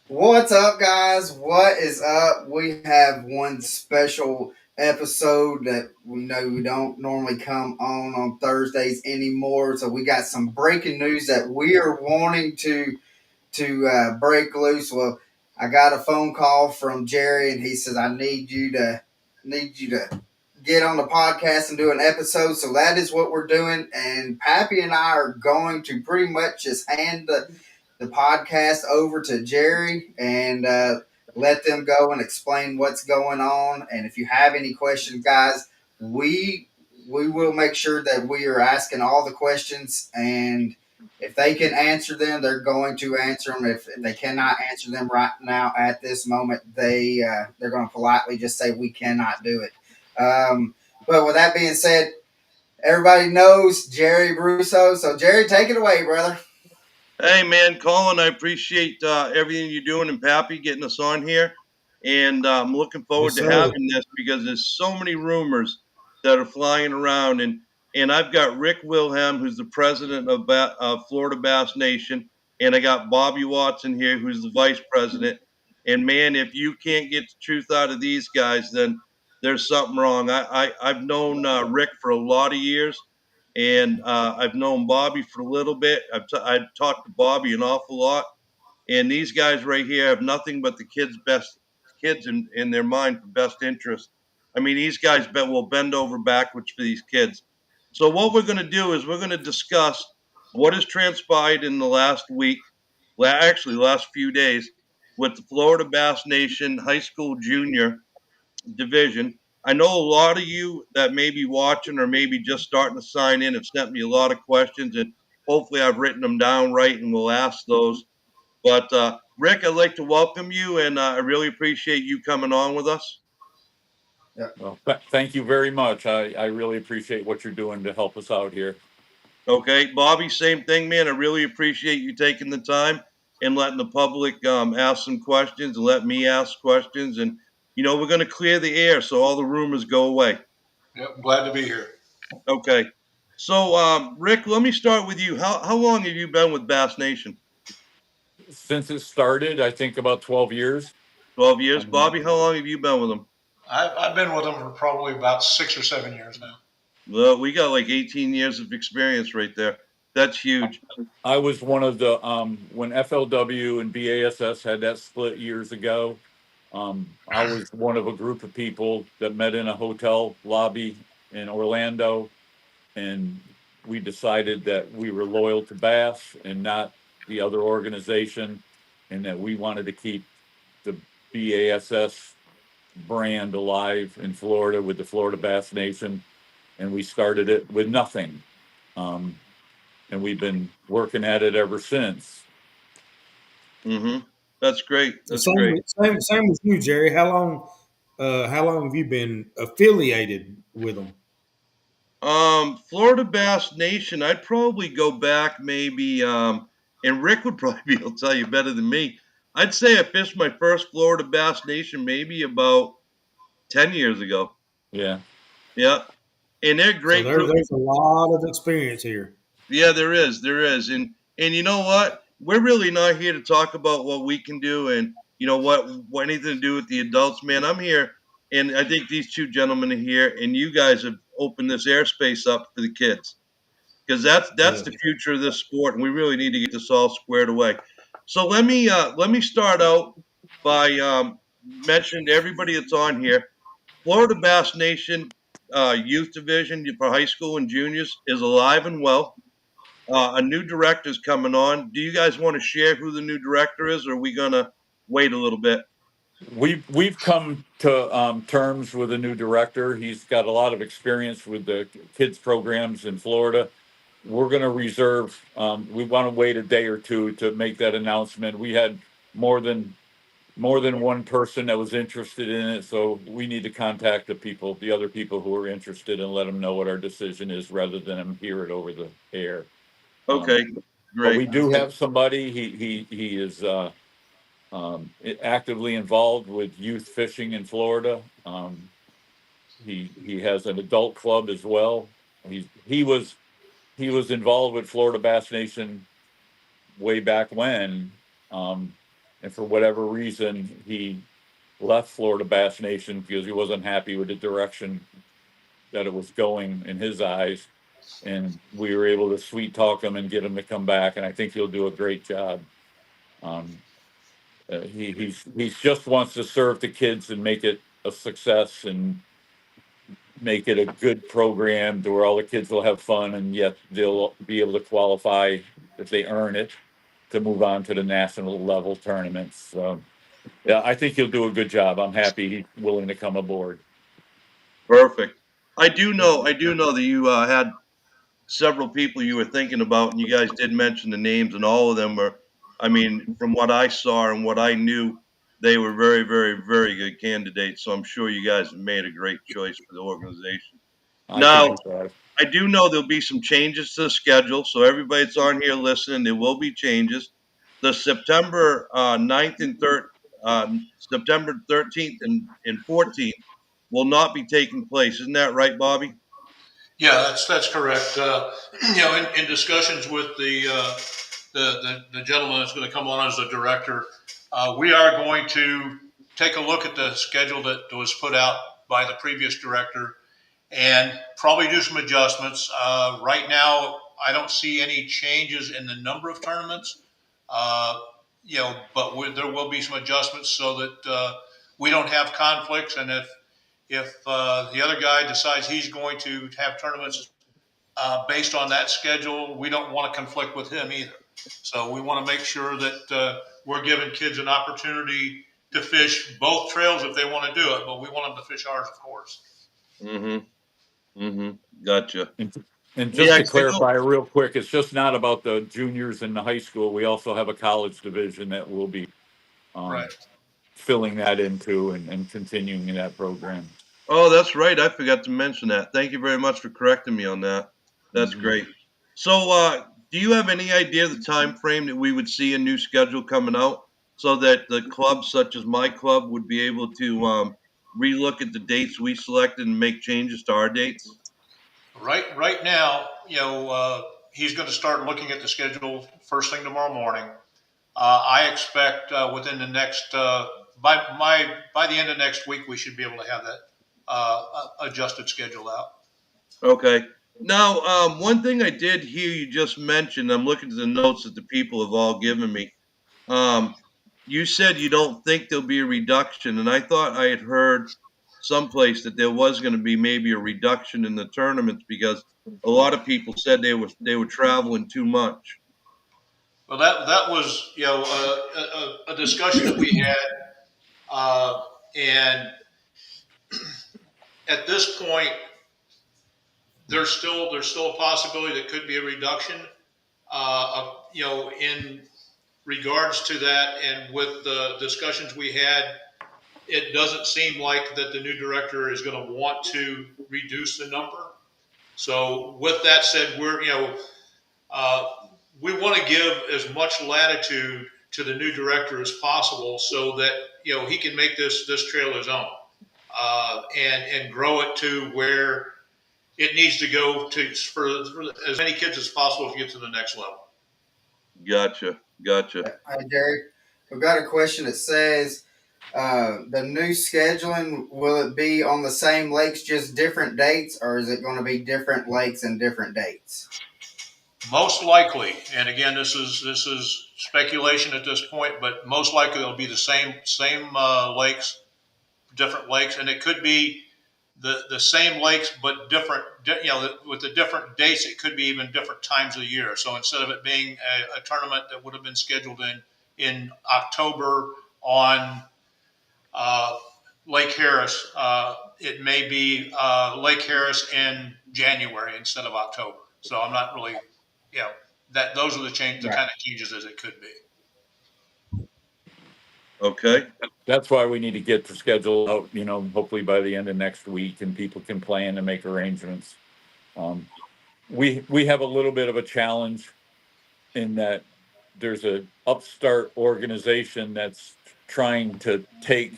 What's up, guys? What is up? We have one special episode that we know we don't normally come on Thursdays anymore. So we got some breaking news that we are wanting to break loose. Well, I got a phone call from Jerry, and he says I need you to get on the podcast and do an episode. So that is what we're doing. And Pappy and I are going to pretty much just hand the podcast over to Jerry and let them go and explain what's going on. And if you have any questions, guys, we we will make sure that we are asking all the questions, and if they can answer them, they're going to answer them. If they cannot answer them right now at this moment, they're going to politely just say we cannot do it. But with that being said, everybody knows Jerry Russo. So Jerry, take it away, brother. Hey, man, Colin, I appreciate everything you're doing and Pappy getting us on here. And I'm looking forward Yes, to sir. having this because there's so many rumors that are flying around. And I've got Rick Wilhelm, who's the president of Florida Bass Nation. And I got Bobby Watson here, who's the vice president. And man, if you can't get the truth out of these guys, then there's something wrong. I've known Rick for a lot of years and I've known Bobby for a little bit. I've talked to Bobby an awful lot, and these guys right here have nothing but the kids in their mind for best interest. I mean, these guys will bend over backwards for these kids. So what we're going to do is we're going to discuss what has transpired in the last week, actually last few days, with the Florida Bass Nation High School Junior division. I know a lot of you that may be watching or maybe just starting to sign in have sent me a lot of questions, and hopefully I've written them down right and we'll ask those. But Rick, I'd like to welcome you, and I really appreciate you coming on with us. Yeah. Well, thank you very much. I really appreciate what you're doing to help us out here. Okay, Bobby, same thing, man. I really appreciate you taking the time and letting the public ask some questions and let me ask questions. And, we're going to clear the air so all the rumors go away. Yep, glad to be here. Okay. So, Rick, let me start with you. How long have you been with Bass Nation? Since it started, I think about 12 years. 12 years. Um, Bobby, how long have you been with them? I've been with them for probably about 6 or 7 years now. Well, we got like 18 years of experience right there. That's huge. I was one of the when FLW and BASS had that split years ago. I was one of a group of people that met in a hotel lobby in Orlando, and we decided that we were loyal to Bass and not the other organization, and that we wanted to keep the BASS brand alive in Florida with the Florida Bass Nation, and we started it with nothing, um, and we've been working at it ever since. Mm-hmm. That's great. The That's same, great. same with you, Jerry. How long have you been affiliated with them? Florida Bass Nation. I'd probably go back maybe, and Rick would probably be able to tell you better than me. I'd say I fished my first Florida Bass Nation maybe about 10 years ago. Yeah. Yeah, and they're So great group. there's a lot of experience here. Yeah, there is, and you know what? We're really not here to talk about what we can do and what anything to do with the adults, man. I'm here, and I think these two gentlemen are here, and you guys have opened this airspace up for the kids because that's Yeah. the future of this sport, and we really need to get this all squared away. So let me start out by mentioning to everybody that's on here, Florida Bass Nation Youth Division for high school and juniors is alive and well. A new director's coming on. Do you guys want to share who the new director is, or are we gonna wait a little bit? We've come to terms with a new director. He's got a lot of experience with the kids programs in Florida. We're going to reserve. We want to wait a day or two to make that announcement. We had more than more than one person that was interested in it, so we need to contact the other people who are interested, and let them know what our decision is, rather than them hear it over the air. Um, Okay, but great. we do have somebody. He is actively involved with youth fishing in Florida. He has an adult club as well. He was involved with Florida Bass Nation way back when, um, and for whatever reason, he left Florida Bass Nation because he wasn't happy with the direction that it was going in his eyes. And we were able to sweet talk him and get him to come back. And I think he'll do a great job. Um, he's just wants to serve the kids and make it a success and make it a good program to where all the kids will have fun and yet they'll be able to qualify if they earn it to move on to the national level tournaments. So, yeah, I think he'll do a good job. I'm happy he's willing to come aboard. Perfect. I do know that you had several people you were thinking about, and you guys did mention the names, and all of them were, I mean, from what I saw and what I knew, they were very, very, very good candidates. So I'm sure you guys have made a great choice for the organization. I think Now, he's right. I do know there'll be some changes to the schedule. So everybody that's on here listening, there will be changes. The September 9th and 3rd, September 13th and 14th will not be taking place. Isn't that right, Bobby? Yeah, that's correct. In discussions with the gentleman that's going to come on as the director, we are going to take a look at the schedule that was put out by the previous director and probably do some adjustments. Right now, I don't see any changes in the number of tournaments. But there will be some adjustments so that we don't have conflicts. And if the other guy decides he's going to have tournaments based on that schedule, we don't want to conflict with him either. So we want to make sure that we're giving kids an opportunity to fish both trails if they want to do it, but we want them to fish ours, of course. Mm-hmm. Mm-hmm. Gotcha. And just Yeah, to 'cause I know. clarify real quick, it's just not about the juniors in the high school. We also have a college division that will be um, Right. filling that into and continuing in that program. Oh, that's right. I forgot to mention that. Thank you very much for correcting me on that. That's Mhm. great. So, do you have any idea of the time frame that we would see a new schedule coming out so that the clubs, such as my club, would be able to relook at the dates we selected and make changes to our dates? Right now, he's going to start looking at the schedule first thing tomorrow morning. I expect within the next by the end of next week we should be able to have that adjusted schedule out. Okay. Now, one thing I did hear you just mention, I'm looking at the notes that the people have all given me. Um, you said you don't think there'll be a reduction, and I thought I had heard someplace that there was going to be maybe a reduction in the tournaments because a lot of people said they were traveling too much. Well, that was a discussion that we had, and at this point, there's still a possibility that could be a reduction, in regards to that, and with the discussions we had, it doesn't seem like that the new director is going to want to reduce the number. So, with that said, uh, we want to give as much latitude to the new director as possible, so that he can make this trail his own, and grow it to where it needs to go to for as many kids as possible to get to the next level. Gotcha, gotcha. Hi, Jerry. We've got a question that says the new scheduling, will it be on the same lakes, just different dates, or is it going to be different lakes and different dates? Most likely, and again, this is speculation at this point, but most likely it'll be the same lakes, different lakes, and it could be the same lakes but different. With the different dates, it could be even different times of the year. So instead of it being a tournament that would have been scheduled in October on uh, Lake Harris, it may be Lake Harris in January instead of October. So I'm not really, that those are the Right. kind of changes as it could be. Okay. That's why we need to get the schedule out, hopefully by the end of next week and people can plan and make arrangements. Um, we have a little bit of a challenge in that there's a upstart organization that's trying to take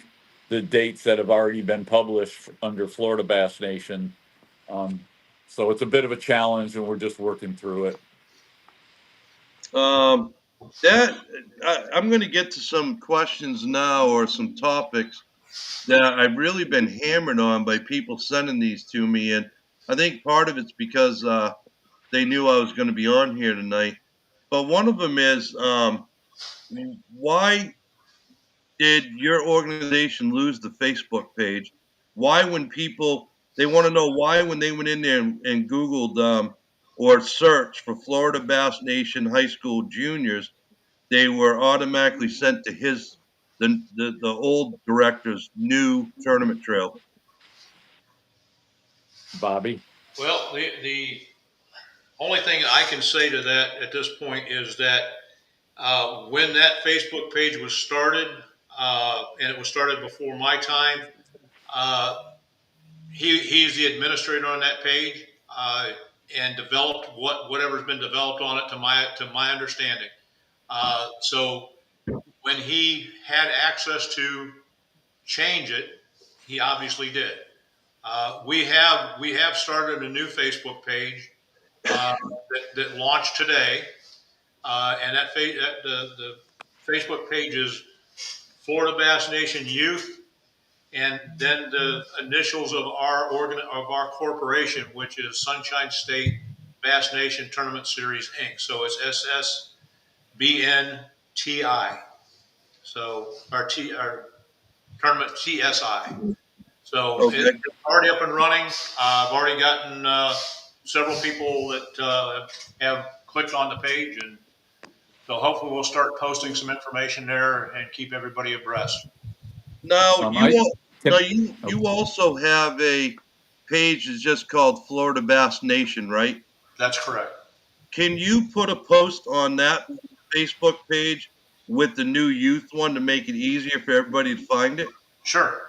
the dates that have already been published under Florida Bass Nation. Um, so it's a bit of a challenge and we're just working through it. That I'm going to get to some questions now or some topics that I've really been hammered on by people sending these to me, and I think part of it's because they knew I was going to be on here tonight. But one of them is, why did your organization lose the Facebook page? Why, when people they want to know why when they went in there and Googled or searched for Florida Bass Nation High School juniors, they were automatically sent to the old director's new tournament trail. Bobby. Well, the only thing I can say to that at this point is that when that Facebook page was started, and it was started before my time, uh, he's the administrator on that page, and developed whatever's been developed on it to my understanding. So when he had access to change it, he obviously did. We have started a new Facebook page that launched today, and the Facebook page is Florida Bass Nation Youth, and then the initials of our corporation, which is Sunshine State Bass Nation Tournament Series Inc. So it's SSBNTI. So our tournament TSI. So Okay. it's already up and running. I've already gotten several people that have clicked on the page, and so hopefully we'll start posting some information there and keep everybody abreast. Now I can. Oh, you also have a page that's just called Florida Bass Nation, right? That's correct. Can you put a post on that Facebook page with the new youth one to make it easier for everybody to find it? Sure.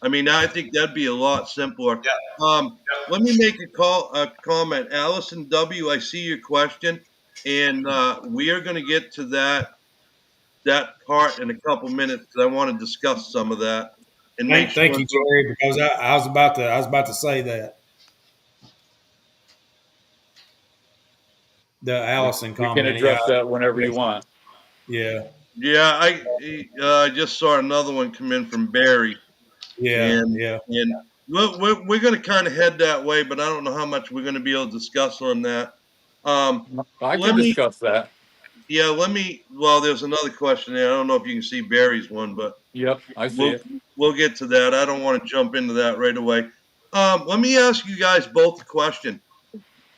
I mean, I think that'd be a lot simpler. Yeah. Let me make a comment. Allison W., I see your question, and we are going to get to that part in a couple minutes because I want to discuss some of that and make Thank sure. you, Jerry, because I was about to say that the Allison we can comment. Yeah, address that whenever you want. yeah, Yeah, I just saw another one come in from Barry, yeah, and yeah. we're going to kind of head that way, but I don't know how much we're going to be able to discuss on that. Um, I can let me, discuss that. yeah, let me. Well, there's another question there. I don't know if you can see Barry's one, but Yep, I see we'll it. we'll get to that. I don't want to jump into that right away. Let me ask you guys both a question.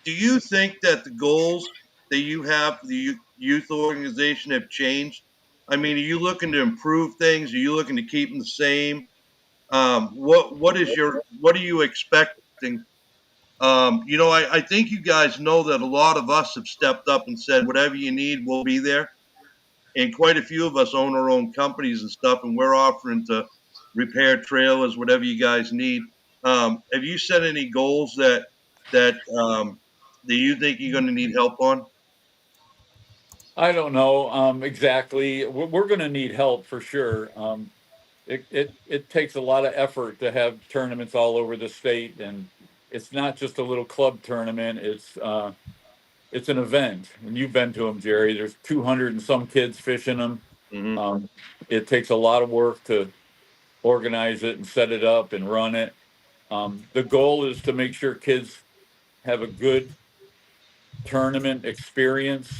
Do you think that the goals that you have for the youth organization have changed? I mean, are you looking to improve things? Are you looking to keep them the same? What are you expecting? I think you guys know that a lot of us have stepped up and said, whatever you need, we'll be there. And quite a few of us own our own companies and stuff, and we're offering to repair trailers, whatever you guys need. Have you set any goals that you think you're going to need help on? I don't know exactly. We're going to need help for sure. It takes a lot of effort to have tournaments all over the state, and it's not just a little club tournament. It's an event, and you've been to them, Jerry. There's 200 and some kids fishing them. Hmm. Um, it takes a lot of work to organize it and set it up and run it. The goal is to make sure kids have a good tournament experience,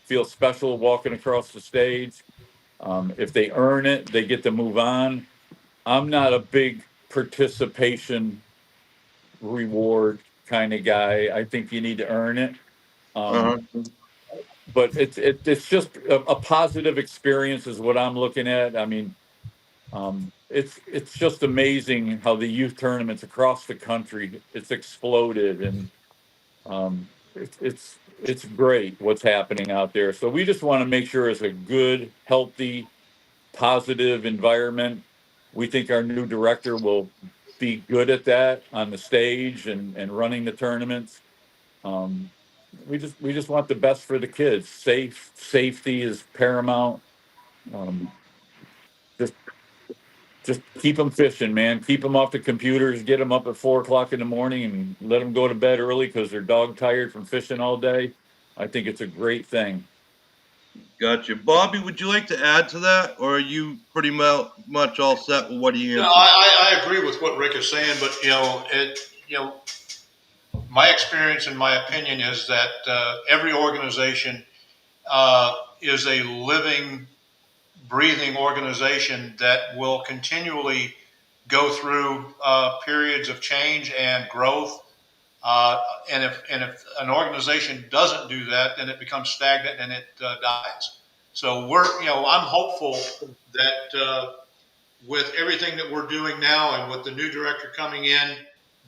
feel special walking across the stage. If they earn it, they get to move on. I'm not a big participation reward kind of guy. I think you need to earn it. Um, Uh-huh. but it's just a positive experience is what I'm looking at. I mean, it's just amazing how the youth tournaments across the country it's exploded, and it's great what's happening out there. So we just want to make sure it's a good, healthy, positive environment. We think our new director will be good at that on the stage and running the tournaments. Um, we just want the best for the kids. Safety is paramount. Um, just just keep them fishing, man. Keep them off the computers. Get them up at 4 o'clock in the morning and let them go to bed early because they're dog tired from fishing all day. I think it's a great thing. Gotcha. Bobby, would you like to add to that, or are you pretty much all set with what he No, answered? I agree with what Rick is saying, but my experience and my opinion is that every organization is a living, breathing organization that will continually go through periods of change and growth. Uh, and if an organization doesn't do that, then it becomes stagnant and it dies. So I'm hopeful that with everything that we're doing now and with the new director coming in,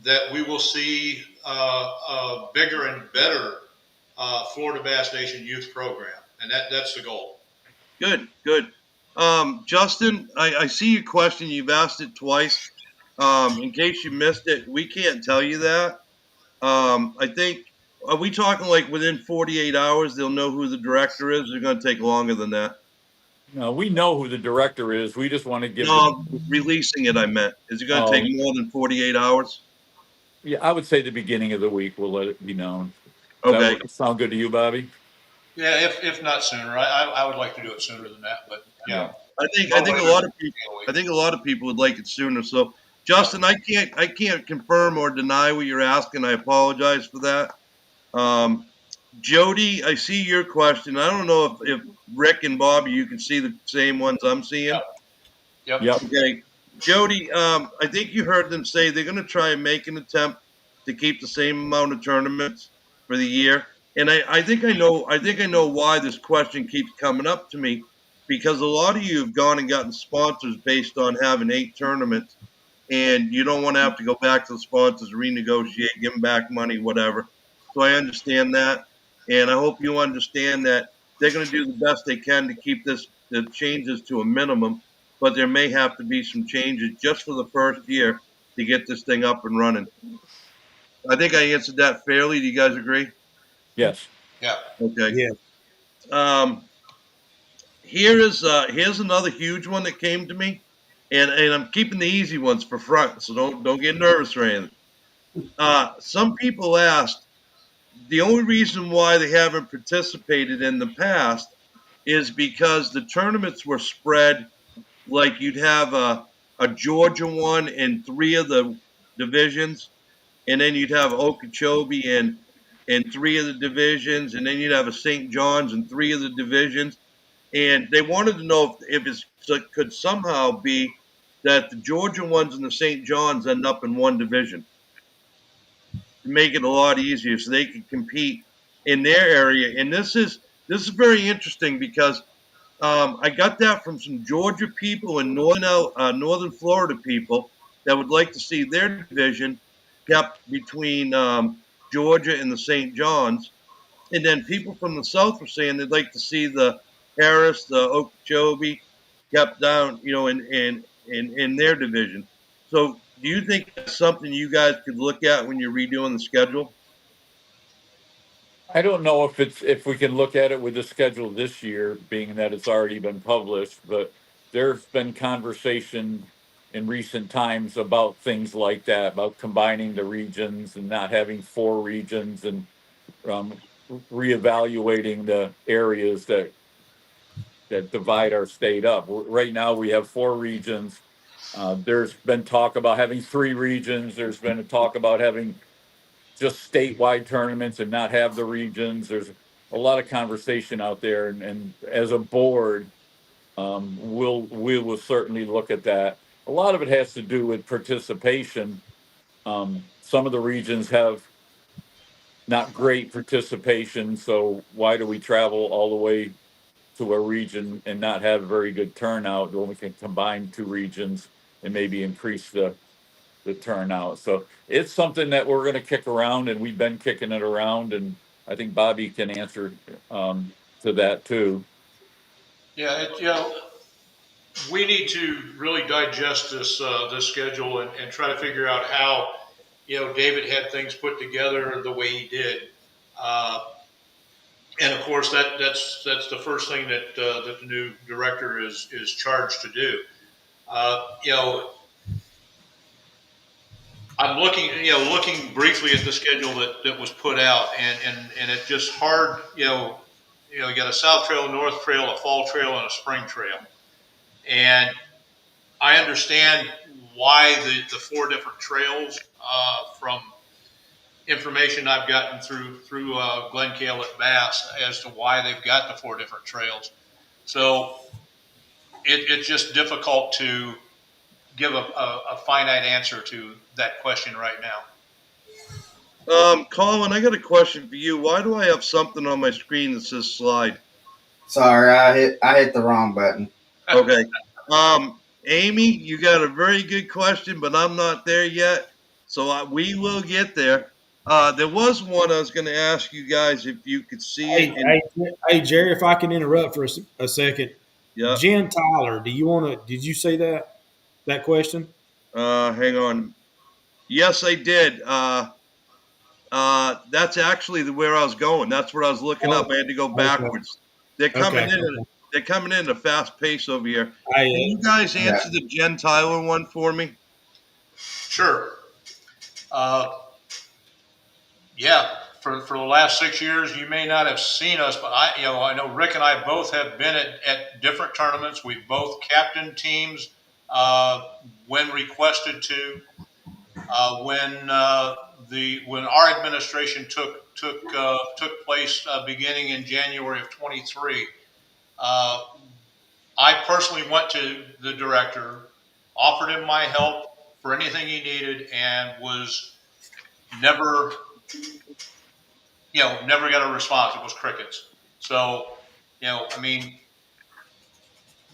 that we will see a bigger and better Florida Bass Nation youth program, and that's the goal. Good, good. Justin, I see your question. You've asked it twice. In case you missed it, we can't tell you that. I think, are we talking like within 48 hours they'll know who the director is? They're going to take longer than that. No, we know who the director is. We just want to give the. No, releasing it, I meant. Is it going to take Oh, more than 48 hours? yeah, I would say the beginning of the week we'll let it be known. Does Okay. that sound good to you, Bobby? Yeah, if not sooner, I would like to do it sooner than that, but Yeah. I no think a later lot than of people a I week. think a lot of people would like it sooner. So Yeah. Justin, I can't confirm or deny what you're asking. I apologize for that. Um, Jody, I see your question. I don't know if Rick and Bobby, you can see the same ones I'm seeing. Yep. Yep. Okay, Jody, I think you heard them say they're going to try and make an attempt to keep the same amount of tournaments for the year. And I think I know why this question keeps coming up to me, because a lot of you have gone and gotten sponsors based on having 8 tournaments, and you don't want to have to go back to the sponsors, renegotiate, give them back money, whatever. So I understand that, and I hope you understand that they're going to do the best they can to keep the changes to a minimum, but there may have to be some changes just for the first year to get this thing up and running. I think I answered that fairly. Do you guys agree? Yes. Yeah. Okay. Yeah. Um, here's another huge one that came to me, and I'm keeping the easy ones for front, so don't get nervous or anything. Some people asked, the only reason why they haven't participated in the past is because the tournaments were spread, like you'd have a Georgia one in 3 of the divisions, and then you'd have Okeechobee in 3 of the divisions, and then you'd have a St. John's in 3 of the divisions. And they wanted to know if it could somehow be that the Georgia ones and the St. John's end up in one division to make it a lot easier so they can compete in their area. And this is very interesting because I got that from some Georgia people and northern Florida people that would like to see their division kept between Georgia and the St. John's. And then people from the south were saying they'd like to see the Harris, the Okeechobee kept down, in their division. So, do you think that's something you guys could look at when you're redoing the schedule? I don't know if we can look at it with the schedule this year, being that it's already been published, but there's been conversation in recent times about things like that, about combining the regions and not having 4 regions and um, reevaluating the areas that divide our state up. Right now, we have 4 regions. There's been talk about having 3 regions. There's been a talk about having just statewide tournaments and not have the regions. There's a lot of conversation out there, and as a board, we will certainly look at that. A lot of it has to do with participation. Some of the regions have not great participation, so why do we travel all the way to a region and not have very good turnout when we can combine 2 regions and maybe increase the turnout? So it's something that we're going to kick around, and we've been kicking it around, and I think Bobby can answer to that too. Yeah. We need to really digest this schedule and try to figure out how David had things put together the way he did. Uh, and of course, that's the first thing that the new director is charged to do. Uh, you know, I'm looking briefly at the schedule that was put out, and it's just hard. you got a south trail, north trail, a fall trail, and a spring trail. And I understand why the four different trails from information I've gotten through Glenn Cale at Bass as to why they've got the four different trails. So it's just difficult to give a finite answer to that question right now. Colin, I got a question for you. Why do I have something on my screen that says slide? Sorry, I hit the wrong button. Okay. Amy, you got a very good question, but I'm not there yet. So we will get there. There was one I was going to ask you guys if you could see it. Hey, And hey, Jerry, if I can interrupt for a second, yeah, Jen Tyler, do you want to? Did you say that question? hang on. Yes, I did. That's actually where I was going. That's where I was looking up. Oh, I had to go okay, backwards. They're coming okay, in. okay. They're coming in at a fast pace over here. Can Hey, you guys Yeah. answer the Jen Tyler one for me? Sure. Uh, yeah, for the last 6 years, you may not have seen us, but I know Rick and I both have been at different tournaments. We've both captained teams uh, when requested to. When our administration took place beginning in January of 23, I personally went to the director, offered him my help for anything he needed, and was never never got a response. It was crickets. So, I mean,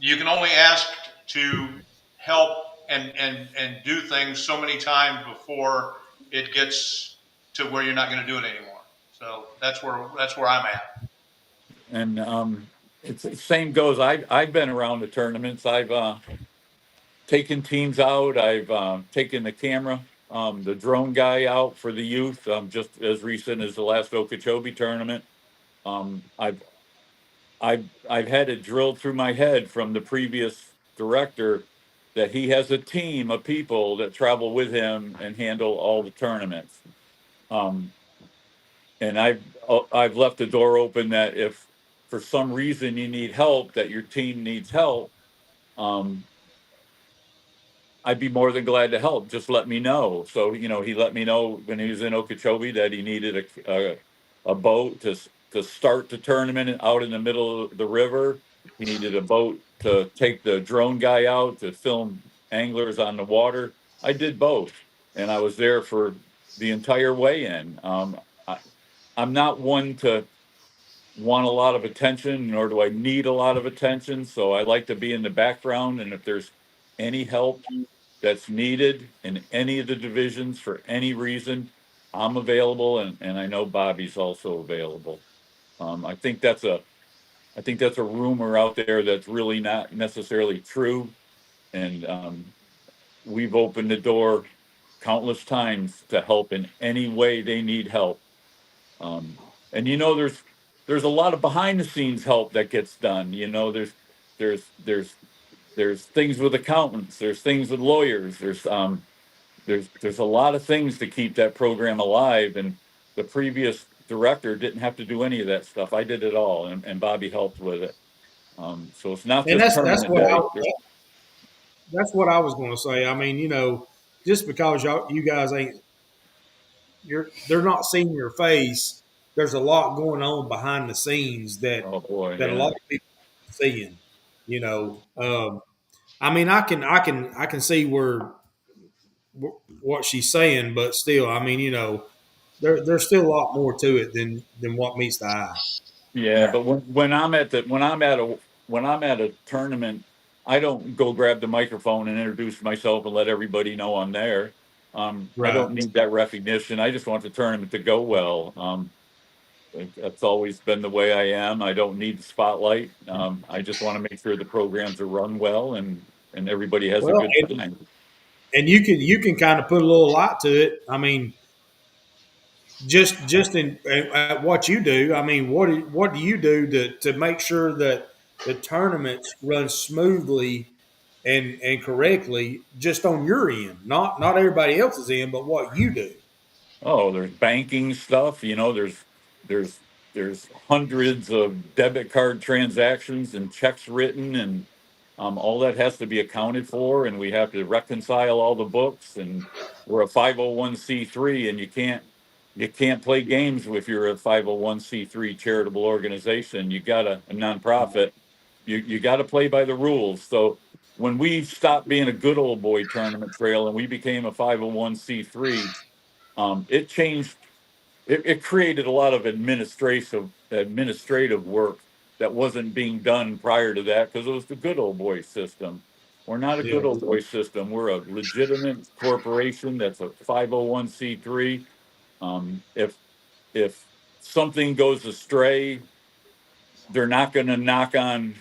you can only ask to help and do things so many times before it gets to where you're not going to do it anymore. So that's where I'm at. And it's the same goes. I've been around the tournaments. I've taken teams out. I've taken the camera, the drone guy out for the youth. Just as recent as the last Okeechobee tournament. I've I've had it drilled through my head from the previous director that he has a team of people that travel with him and handle all the tournaments. Um, and I've left the door open that if for some reason you need help, that your team needs help, um, I'd be more than glad to help. Just let me know. So he let me know when he was in Okeechobee that he needed a boat to start the tournament out in the middle of the river. He needed a boat to take the drone guy out to film anglers on the water. I did both, and I was there for the entire way in. I, I'm not one to want a lot of attention, nor do I need a lot of attention. So I like to be in the background, and if there's any help that's needed in any of the divisions for any reason, I'm available, and I know Bobby's also available. I think that's a rumor out there that's really not necessarily true, and we've opened the door countless times to help in any way they need help. Um, and there's a lot of behind the scenes help that gets done. There's there's things with accountants, there's things with lawyers, there's a lot of things to keep that program alive. And the previous director didn't have to do any of that stuff. I did it all, and Bobby helped with it. So it's not and just that's tournament day. what I was going to say. I mean, just because you guys ain't they're not seeing your face. There's a lot going on behind the scenes Oh boy, that a yeah. lot of people are seeing. I mean, I can see what she's saying, but still, I mean, there's still a lot more to it than what meets the eye. Yeah, Yeah. but when I'm at a tournament, I don't go grab the microphone and introduce myself and let everybody know I'm there. I Right. don't need that recognition. I just want the tournament to go well. That's always been the way I am. I don't need the spotlight. I just want to make sure the programs are run well and everybody has a Well, good time. and you can kind of put a little light to it. I mean, just in at what you do. I mean, what do you do to make sure that the tournaments run smoothly and correctly, just on your end, not everybody else's end, but what you do. Oh, there's banking stuff. There's there's hundreds of debit card transactions and checks written, and all that has to be accounted for, and we have to reconcile all the books. And we're a 501c3, and you can't play games if you're a 501c3 charitable organization. You got a nonprofit. You got to play by the rules. So when we stopped being a good old boy tournament trail and we became a 501c3, it changed. It created a lot of administrative work that wasn't being done prior to that because it was the good old boy system. We're not a Yeah. good old boy system. We're a legitimate corporation that's a 501c3. If something goes astray, they're not going to knock on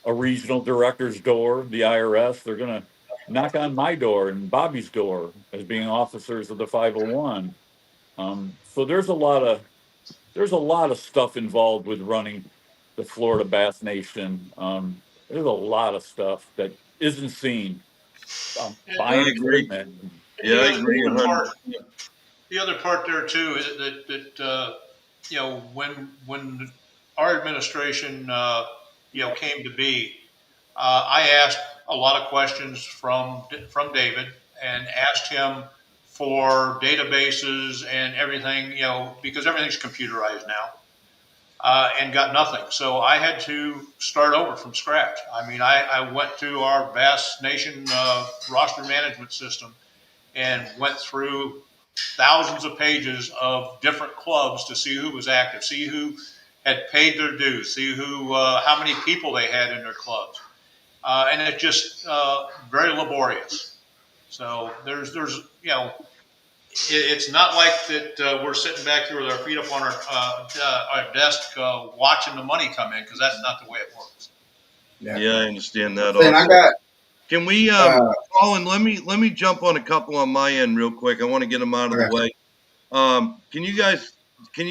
a regional director's door, the IRS. They're going to knock on my door and Bobby's door as being officers of the 501. So there's a lot of stuff involved with running the Florida Bass Nation. There's a lot of stuff that isn't seen. And, I Buying agree. equipment. and Yeah, the I other agree the other part 100%. the other part there too is that when our administration came to be, I asked a lot of questions from David and asked him for databases and everything, because everything's computerized now, and got nothing. So I had to start over from scratch. I mean, I went to our Bass Nation roster management system and went through thousands of pages of different clubs to see who was active, see who had paid their dues, see how many people they had in their clubs, and it's just very laborious. So it's not like that we're sitting back here with our feet up on our desk watching the money come in, because that's not the way it works. Yeah. Yeah, I understand that Then I also. got Can we, uh Colin? Let me jump on a couple on my end real quick. I want to get them out of the okay. way. Can you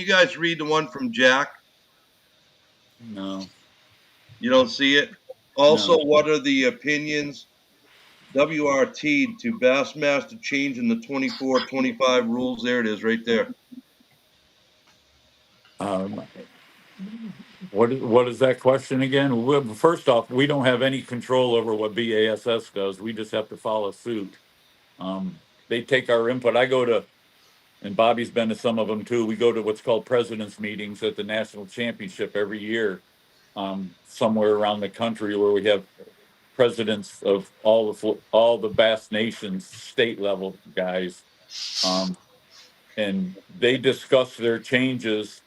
guys read the one from Jack? No, You don't see it. Also, no. what are the opinions WRT to Bassmaster changing the 24-25 rules? There it is, right there. Um, what is that question again? First off, we don't have any control over what BASS does. We just have to follow suit. They take our input. I go to, and Bobby's been to some of them too. We go to what's called presidents meetings at the national championship every year, somewhere around the country, where we have presidents of all the Bass Nations state level guys, and they discuss their changes.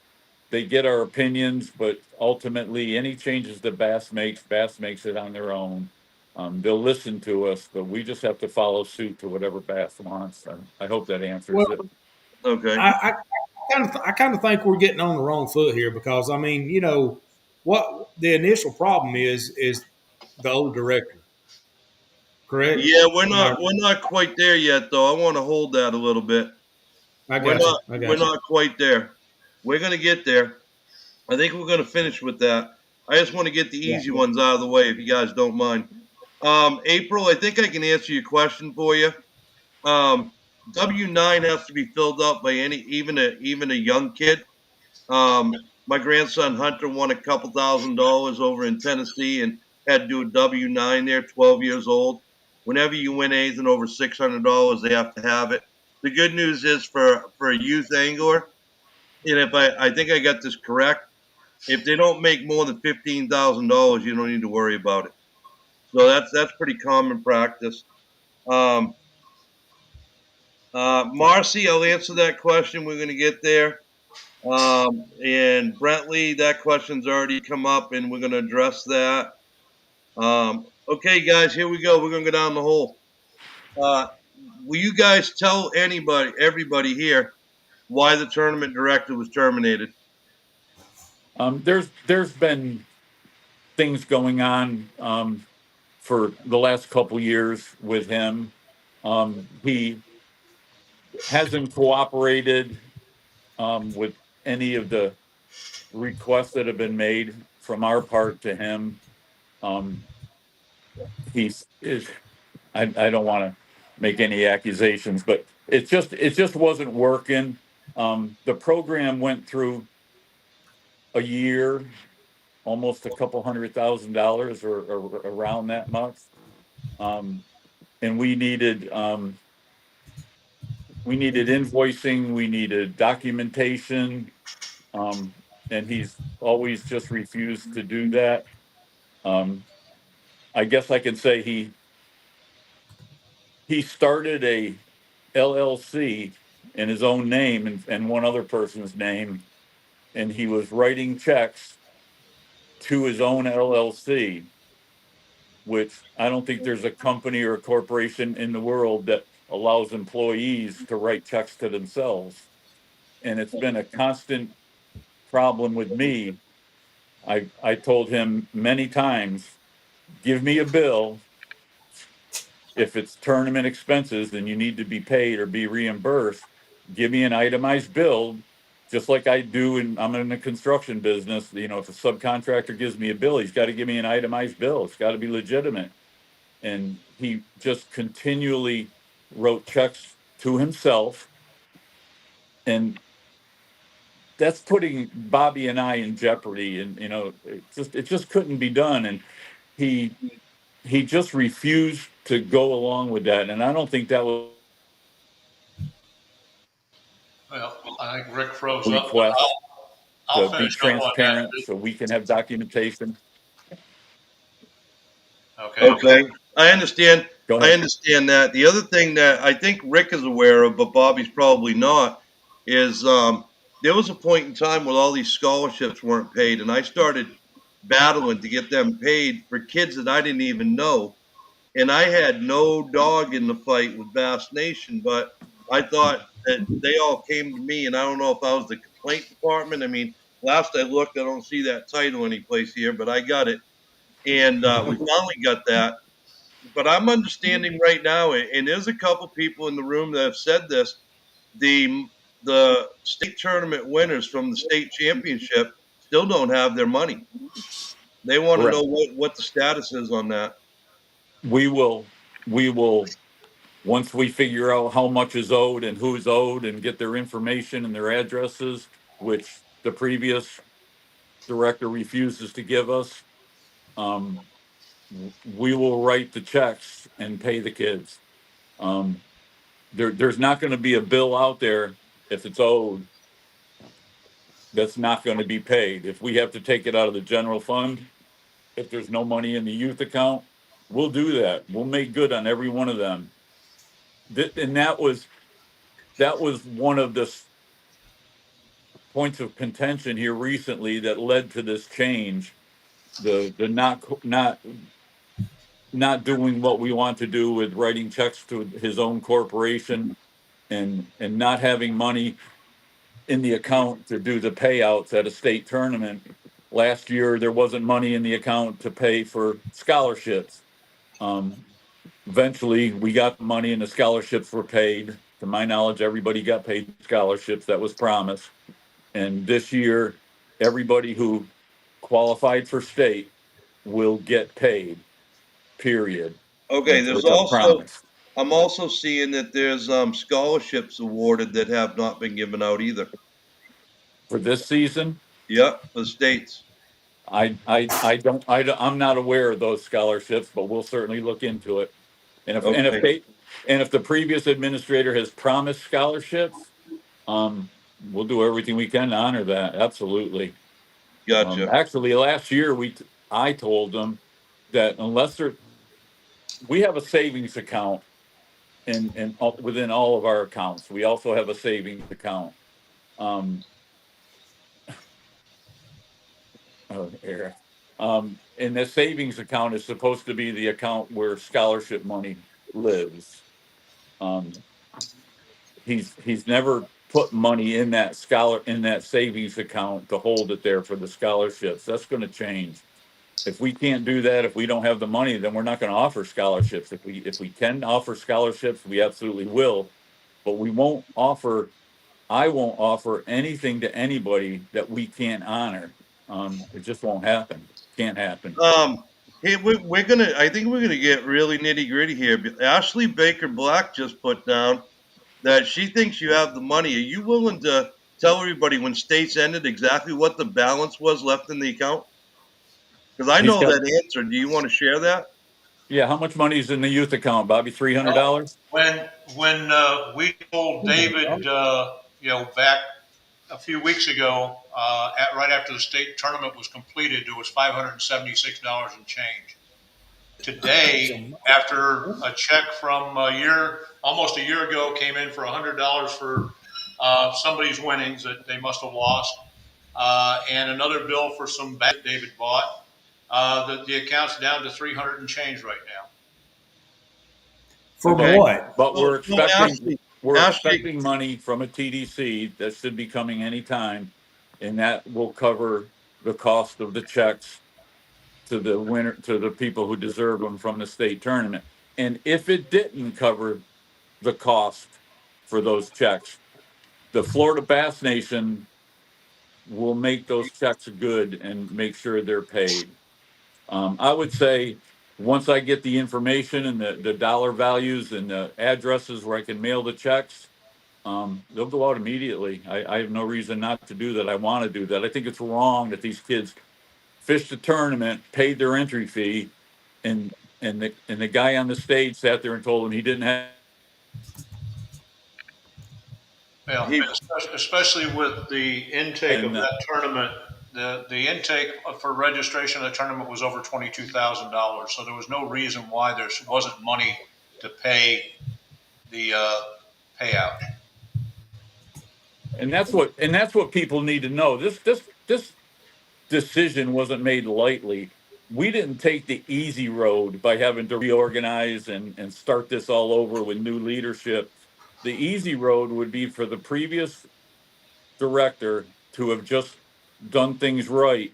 They get our opinions, but ultimately, any changes that Bass makes it on their own. They'll listen to us, but we just have to follow suit to whatever Bass wants. I hope that answers Well, it. Okay. I kind of think we're getting on the wrong foot here because I mean, what the initial problem is the old director, correct? Yeah, we're Am I? not we're not quite there yet, though. I want to hold that a little bit. I We're got you. not I we're got you. not quite there. We're gonna get there. I think we're gonna finish with that. I just want to get the Yeah. easy ones out of the way, if you guys don't mind. April, I think I can answer your question for you. Um, W9 has to be filled up by even a young kid. My grandson Hunter won a couple $1,000s over in Tennessee and had to do a W9 there, 12 years old. Whenever you win anything over $600, they have to have it. The good news is for a youth angler, and if I think I got this correct, if they don't make more than $15,000, you don't need to worry about it. So that's pretty common practice. Um, Marcy, I'll answer that question. We're going to get there. And Brentley, that question's already come up, and we're going to address that. Okay, guys, here we go. We're going to go down the hole. Uh, will you guys tell everybody here, why the tournament director was terminated? There's been things going on for the last couple years with him. He hasn't cooperated with any of the requests that have been made from our part to him. Um, he's is I don't want to make any accusations, but it just wasn't working. The program went through a year, almost a couple $100,000 or around that much. Um, and we needed invoicing, we needed documentation, um, and he's always just refused to do that. Um, I guess I can say he started a LLC in his own name and one other person's name, and he was writing checks to his own LLC, which I don't think there's a company or a corporation in the world that allows employees to write checks to themselves. And it's been a constant problem with me. I told him many times, give me a bill. If it's tournament expenses, then you need to be paid or be reimbursed. Give me an itemized bill, just like I do. And I'm in the construction business. You know, if a subcontractor gives me a bill, he's got to give me an itemized bill. It's got to be legitimate. And he just continually wrote checks to himself, and that's putting Bobby and I in jeopardy. And you know, it just couldn't be done. And he he just refused to go along with that. And I don't think that was Well, I think Rick froze a up, but request I'll to be finish up on that. transparent so we can have documentation. Okay. Okay, I understand. Go I ahead. understand that. The other thing that I think Rick is aware of, but Bobby's probably not, is there was a point in time when all these scholarships weren't paid, and I started battling to get them paid for kids that I didn't even know. And I had no dog in the fight with Bass Nation, but I thought that they all came to me, and I don't know if I was the complaint department. I mean, last I looked, I don't see that title anyplace here, but I got it, and we finally got that. But I'm understanding right now, and there's a couple people in the room that have said this. The the state tournament winners from the state championship still don't have their money. They want to Correct. know what the status is on that. We will, we will, once we figure out how much is owed and who's owed and get their information and their addresses, which the previous director refuses to give us, um, we will write the checks and pay the kids. Um, there's not going to be a bill out there if it's owed that's not going to be paid. If we have to take it out of the general fund, if there's no money in the youth account, we'll do that. We'll make good on every one of them. And that was one of the points of contention here recently that led to this change. The not doing what we want to do with writing checks to his own corporation and not having money in the account to do the payouts at a state tournament. Last year, there wasn't money in the account to pay for scholarships. Um, Eventually, we got the money and the scholarships were paid. To my knowledge, everybody got paid scholarships that was promised. And this year, everybody who qualified for state will get paid, period. Okay, That's there's which I also promised. I'm also seeing that there's scholarships awarded that have not been given out either. For this season, Yep, for the states. I'm not aware of those scholarships, but we'll certainly look into it. And Okay, if the previous administrator has promised scholarships, um, we'll do everything we can to honor that. Absolutely. gotcha. Actually, last year I told them that we have a savings account within all of our accounts. We also have a savings account. Um, Eric. And the savings account is supposed to be the account where scholarship money lives. Um, he's never put money in that savings account to hold it there for the scholarships. That's going to change. If we can't do that, if we don't have the money, then we're not going to offer scholarships. If we can offer scholarships, we absolutely will. But we won't offer. I won't offer anything to anybody that we can't honor. It just won't happen. Can't happen. Um, hey, we're gonna. I think we're gonna get really nitty gritty here. Ashley Baker Black just put down that she thinks you have the money. Are you willing to tell everybody when states ended exactly what the balance was left in the account? Because I He's know got, that answer. Do you want to share that? yeah, how much money is in the youth account, Bobby? $300? When we told David, back a few weeks ago, right after the state tournament was completed, there was $576 and change. Today, after a check from almost a year ago, came in for $100 for somebody's winnings that they must have lost, and another bill for some bag David bought. The account's down to 300 and change right now. From Okay. what? But So, we're Ashley, expecting money from a TDC that should be coming anytime, and that will cover the cost of the checks to the winner, to the people who deserve them from the state tournament. And if it didn't cover the cost for those checks, the Florida Bass Nation will make those checks good and make sure they're paid. I would say once I get the information and the dollar values and the addresses where I can mail the checks, they'll go out immediately. I have no reason not to do that. I want to do that. I think it's wrong that these kids fished the tournament, paid their entry fee, and the guy on the stage sat there and told them he didn't have. Yeah, he, especially with the intake of And that tournament, the intake for registration of the tournament was over $22,000. So there was no reason why there wasn't money to pay the payout. that's what people need to know. This decision wasn't made lightly. We didn't take the easy road by having to reorganize and start this all over with new leadership. The easy road would be for the previous director to have just done things right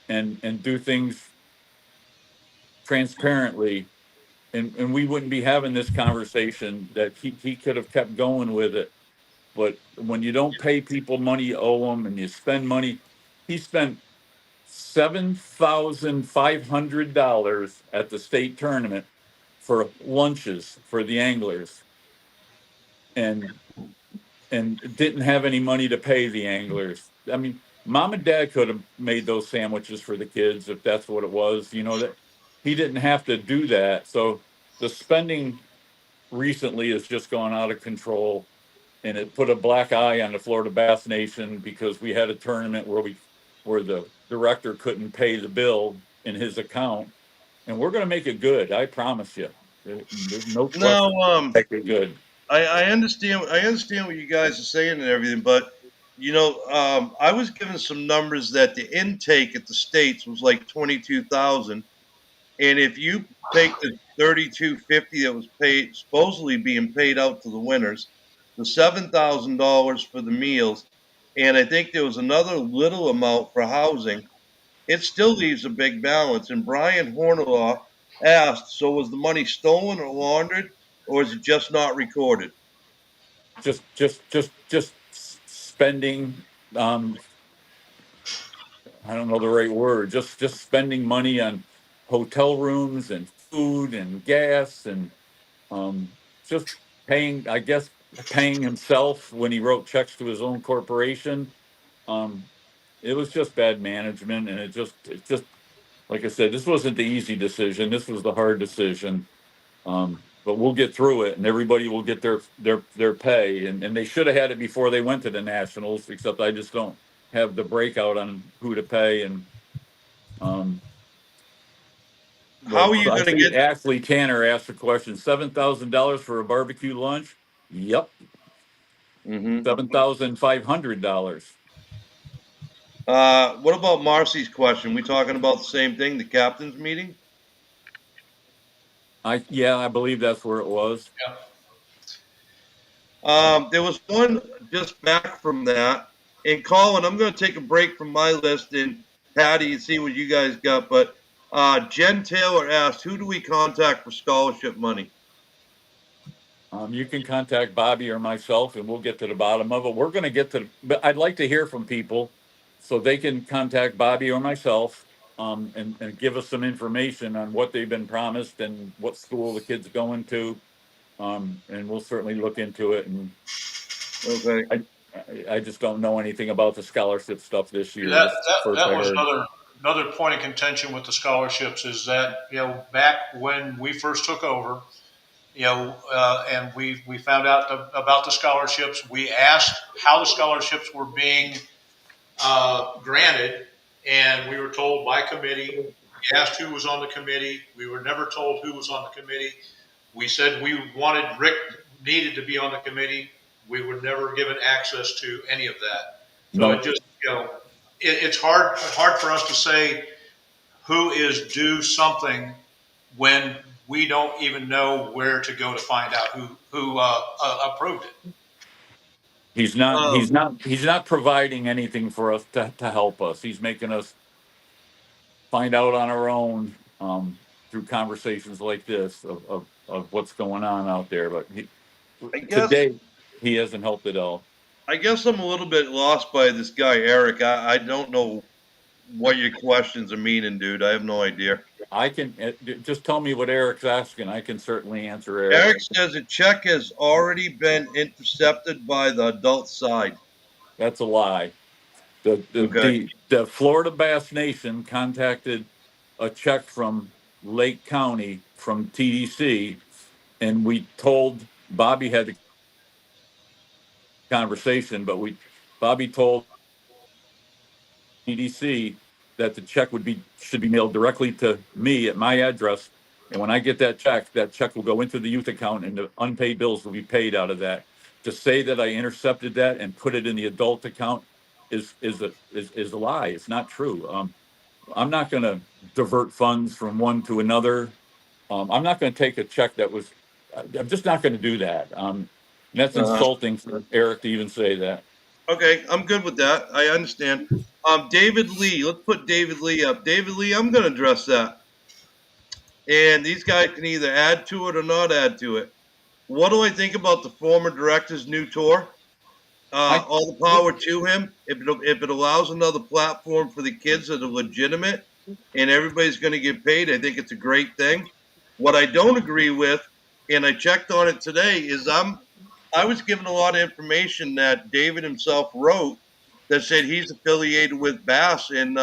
and do things transparently, and we wouldn't be having this conversation. That he could have kept going with it. But when you don't pay people money you owe them and you spend money, he spent $7,500 at the state tournament for lunches for the anglers, and didn't have any money to pay the anglers. I mean, mom and dad could have made those sandwiches for the kids if that's what it was. That he didn't have to do that. So the spending recently has just gone out of control, and it put a black eye on the Florida Bass Nation because we had a tournament where the director couldn't pay the bill in his account, and we're going to make it good. I promise you. There's no no, question. Make it good. I understand. I understand what you guys are saying and everything, but I was given some numbers that the intake at the states was like 22,000, and if you take the 3250 that was paid, supposedly being paid out to the winners, the $7,000 for the meals, and I think there was another little amount for housing, it still leaves a big balance. And Brian Hornelaw asked, so was the money stolen or laundered, or is it just not recorded? Just spending. Um, I don't know the right word. Just spending money on hotel rooms and food and gas and um, just paying. I guess paying himself when he wrote checks to his own corporation. Um, it was just bad management, and it just like I said, this wasn't the easy decision. This was the hard decision. But we'll get through it, and everybody will get their pay. And they should have had it before they went to the nationals. Except I just don't have the breakout on who to pay. And um, How but are you I going to see get? Ashley Tanner asked the question: $7,000 for a barbecue lunch? Yep, Hmm. $7,500. What about Marcy's question? We talking about the same thing, the captain's meeting? I believe that's where it was. Yeah. There was one just back from that. And Colin, I'm going to take a break from my list and Patty and see what you guys got. But Jen Taylor asked, who do we contact for scholarship money? You can contact Bobby or myself, and we'll get to the bottom of it. We're going to get to, but I'd like to hear from people, so they can contact Bobby or myself, and give us some information on what they've been promised and what school the kid's going to, and we'll certainly look into it. And Okay. I just don't know anything about the scholarship stuff this year. That, This is the that, first that I was heard. another point of contention with the scholarships is that, back when we first took over, and we found out about the scholarships. We asked how the scholarships were being granted, and we were told by committee. We asked who was on the committee. We were never told who was on the committee. We said we wanted Rick needed to be on the committee. We were never given access to any of that. So No, it just, it's hard for us to say who is due something when we don't even know where to go to find out who approved it. he's not. He's Um, not. He's not providing anything for us to help us. He's making us find out on our own through conversations like this of what's going on out there. But I guess today, he hasn't helped at all. I guess I'm a little bit lost by this guy Eric. I don't know what your questions are meaning, dude. I have no idea. I can just tell me what Eric's asking. I can certainly answer Eric. Eric says a check has already been intercepted by the adult side. That's a lie. The the Okay. the, the Florida Bass Nation contacted a check from Lake County from TDC, and we told Bobby had the conversation, but we Bobby told TDC that the check should be mailed directly to me at my address. And when I get that check will go into the youth account and the unpaid bills will be paid out of that. To say that I intercepted that and put it in the adult account is a lie. It's not true. I'm not going to divert funds from one to another. I'm not going to take a check that was. I'm just not going to do that. And that's Uh, insulting for Eric to even say that. okay, I'm good with that. I understand. David Lee, let's put David Lee up. David Lee, I'm going to address that. And these guys can either add to it or not add to it. What do I think about the former director's new tour? I All the power to him. If it allows another platform for the kids that are legitimate and everybody's going to get paid, I think it's a great thing. What I don't agree with, and I checked on it today, is I was given a lot of information that David himself wrote that said he's affiliated with Bass, and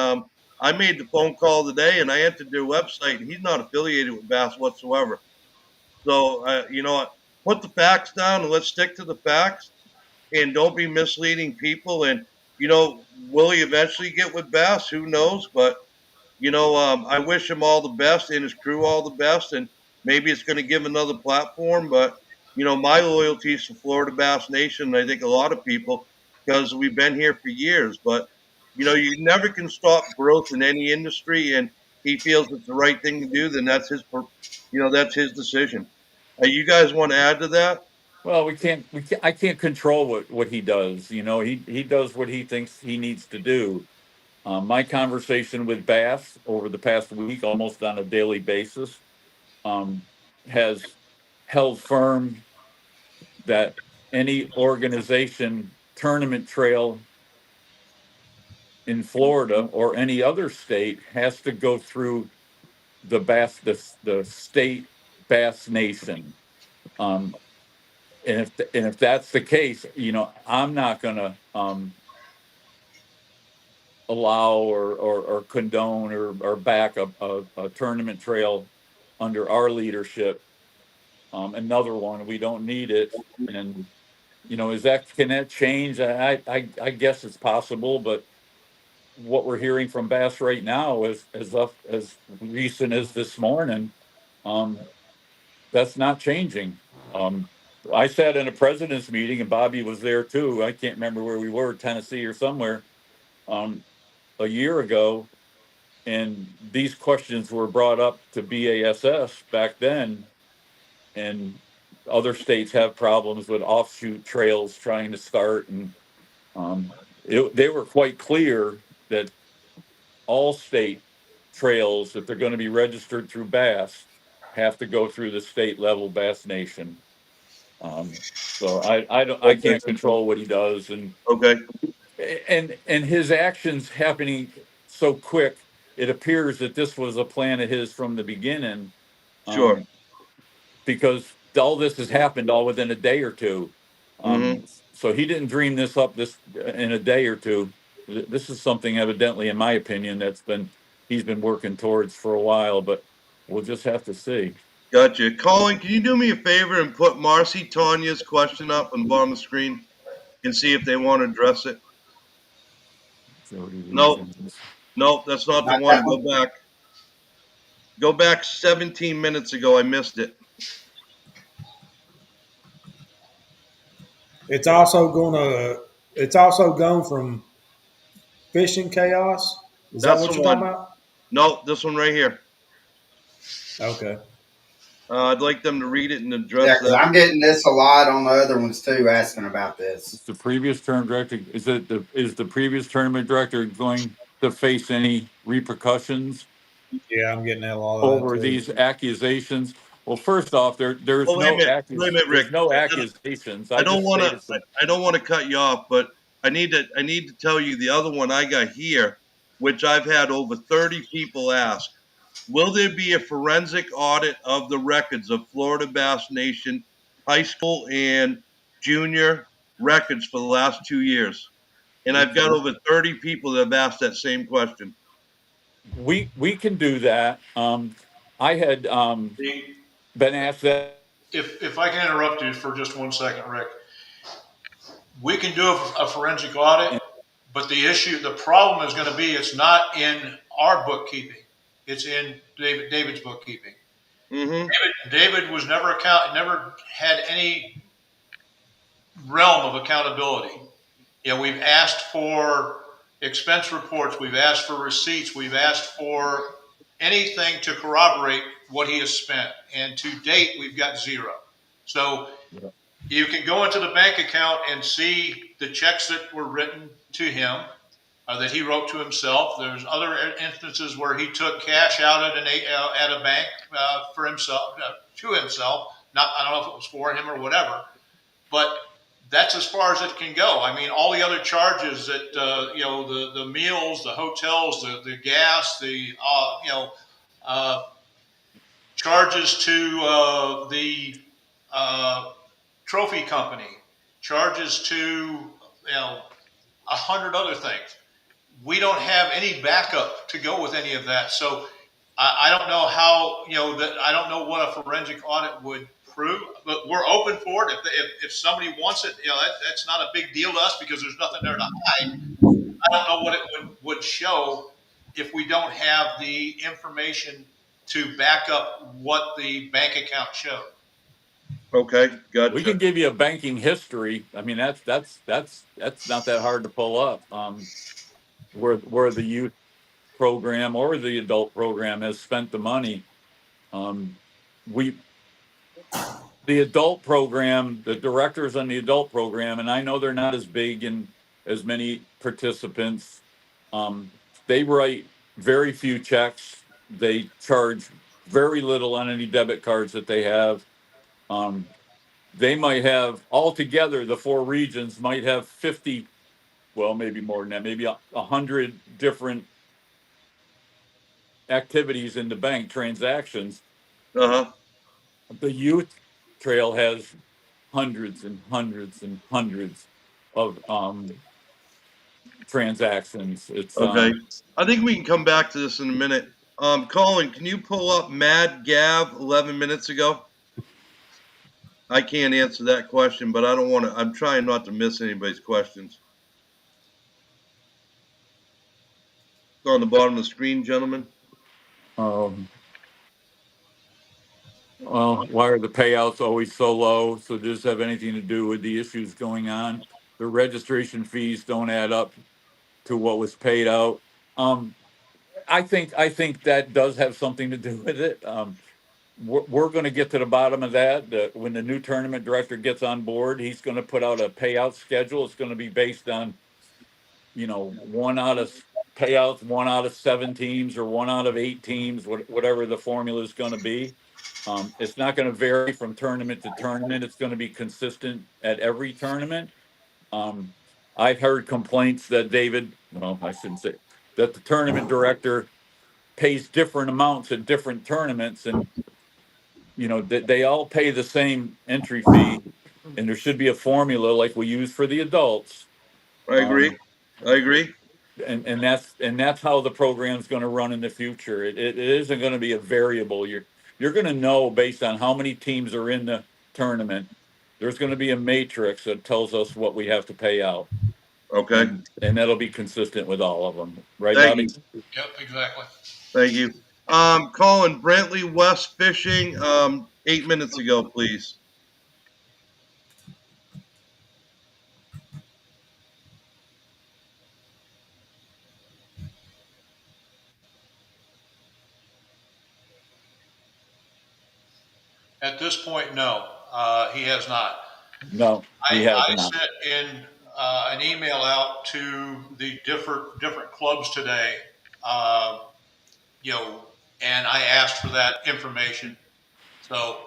I made the phone call today and I entered their website, and he's not affiliated with Bass whatsoever. So put the facts down and let's stick to the facts and don't be misleading people. And will he eventually get with Bass? Who knows? But I wish him all the best and his crew all the best. And maybe it's going to give another platform. But my loyalty is to Florida Bass Nation. And I think a lot of people because we've been here for years. But you never can stop growth in any industry. And he feels it's the right thing to do. Then that's his decision. You guys want to add to that? Well, I can't control what he does. He does what he thinks he needs to do. My conversation with Bass over the past week, almost on a daily basis, um, has held firm that any organization tournament trail in Florida or any other state has to go through the state Bass Nation. Um, and if that's the case, I'm not going to allow or condone or back a tournament trail under our leadership. Another one, we don't need it. And can that change? I guess it's possible, but what we're hearing from Bass right now is as recent as this morning. Um, that's not changing. Um, I sat in a president's meeting and Bobby was there too. I can't remember where we were, Tennessee or somewhere, um, a year ago. And these questions were brought up to BASS back then. And other states have problems with offshoot trails trying to start. And um, they were quite clear that all state trails, if they're going to be registered through Bass, have to go through the state level Bass Nation. So I Okay. can't control what he does, Okay. and his actions happening so quick. It appears that this was a plan of his from the beginning, Sure. um, because all this has happened all within a day or two. Mm-hmm. Um, So he didn't dream this up this in a day or two. This is something evidently, in my opinion, he's been working towards for a while, but we'll just have to see. Gotcha. Colin, can you do me a favor and put Marcy Tanya's question up on the bottom of the screen and see if they want to address it? Jody Nope. Regions. Nope, that's not the Not one. that one. Go back. Go back 17 minutes ago. I missed it. It's also gonna. It's also gone from fishing chaos. Is that That's what the you're talking one. about? Nope, this one right here. Okay. I'd like them to read it and Yeah, address because that. I'm getting this a lot on the other ones too, asking about this. Is the previous term director, is the previous tournament director going to face any repercussions Yeah, I'm getting a lot of that over too. these accusations? Well, first off, Well, wait a minute, Rick. there's no accusations. I I don't just want to. stated some. I don't want to cut you off, but I need to tell you the other one I got here, which I've had over 30 people ask. Will there be a forensic audit of the records of Florida Bass Nation high school and junior records for the last 2 years? And I've got over 30 people that have asked that same question. We can do that. I had The, been asked that. if I can interrupt you for just 1 second, Rick, we can do a forensic audit, but the problem is going to be it's not in our bookkeeping. It's in David's bookkeeping. Mm-hmm. David was never had any realm of accountability. You know, we've asked for expense reports, we've asked for receipts, we've asked for anything to corroborate what he has spent. And to date, we've got zero. So you can go into the bank account and see the checks that were written to him, that he wrote to himself. There's other instances where he took cash out at a bank for himself, to himself. Not, I don't know if it was for him or whatever, but that's as far as it can go. I mean, all the other charges that the meals, the hotels, the gas, charges to the trophy company, charges to 100 other things. We don't have any backup to go with any of that. So I don't know how, that I don't know what a forensic audit would prove, but we're open for it. If somebody wants it, that's not a big deal to us because there's nothing there to hide. I don't know what it would show if we don't have the information to back up what the bank account showed. Okay, We gotcha. can give you a banking history. I mean, that's not that hard to pull up. Where the youth program or the adult program has spent the money. Um, we the adult program, the directors on the adult program, and I know they're not as big and as many participants. Um, they write very few checks. They charge very little on any debit cards that they have. Um, they might have altogether the four regions might have 50, well, maybe more than that, maybe 100 different activities in the bank transactions. Uh-huh. The youth trail has hundreds and hundreds and hundreds of transactions. It's Okay. I think we can come back to this in a minute. Colin, can you pull up Mad Gav 11 minutes ago? I can't answer that question, but I don't want to. I'm trying not to miss anybody's questions. It's on the bottom of the screen, gentlemen. um, well, why are the payouts always so low? So does this have anything to do with the issues going on? The registration fees don't add up to what was paid out. Um, I think that does have something to do with it. We're going to get to the bottom of that. When the new tournament director gets on board, he's going to put out a payout schedule. It's going to be based on, one out of payouts, 1 out of 7 teams or 1 out of 8 teams, whatever the formula is going to be. It's not going to vary from tournament to tournament. It's going to be consistent at every tournament. Um, I've heard complaints that well, I shouldn't say that the tournament director pays different amounts at different tournaments, and they all pay the same entry fee. and there should be a formula like we use for the adults. I agree. I agree. And that's how the program's going to run in the future. It isn't going to be a variable. You're going to know based on how many teams are in the tournament. There's going to be a matrix that tells us what we have to pay out, Okay. and that'll be consistent with all of them, right, Thank Bobby? you. Yep, exactly. Thank you. Colin, Brantley West Fishing, 8 minutes ago, please. At this point, no, he has not. No, he has I not. sent in an email out to the different clubs today, uh, you know, and I asked for that information. So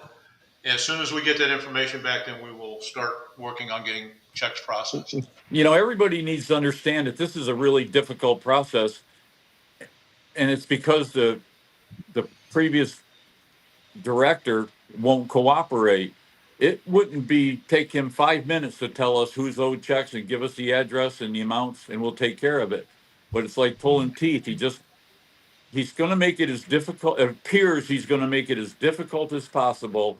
as soon as we get that information back, then we will start working on getting checks processed. Everybody needs to understand that this is a really difficult process, and it's because the previous director won't cooperate. It wouldn't be take him 5 minutes to tell us who's owed checks and give us the address and the amounts, and we'll take care of it. But it's like pulling teeth. He's going to make it as difficult. It appears he's going to make it as difficult as possible.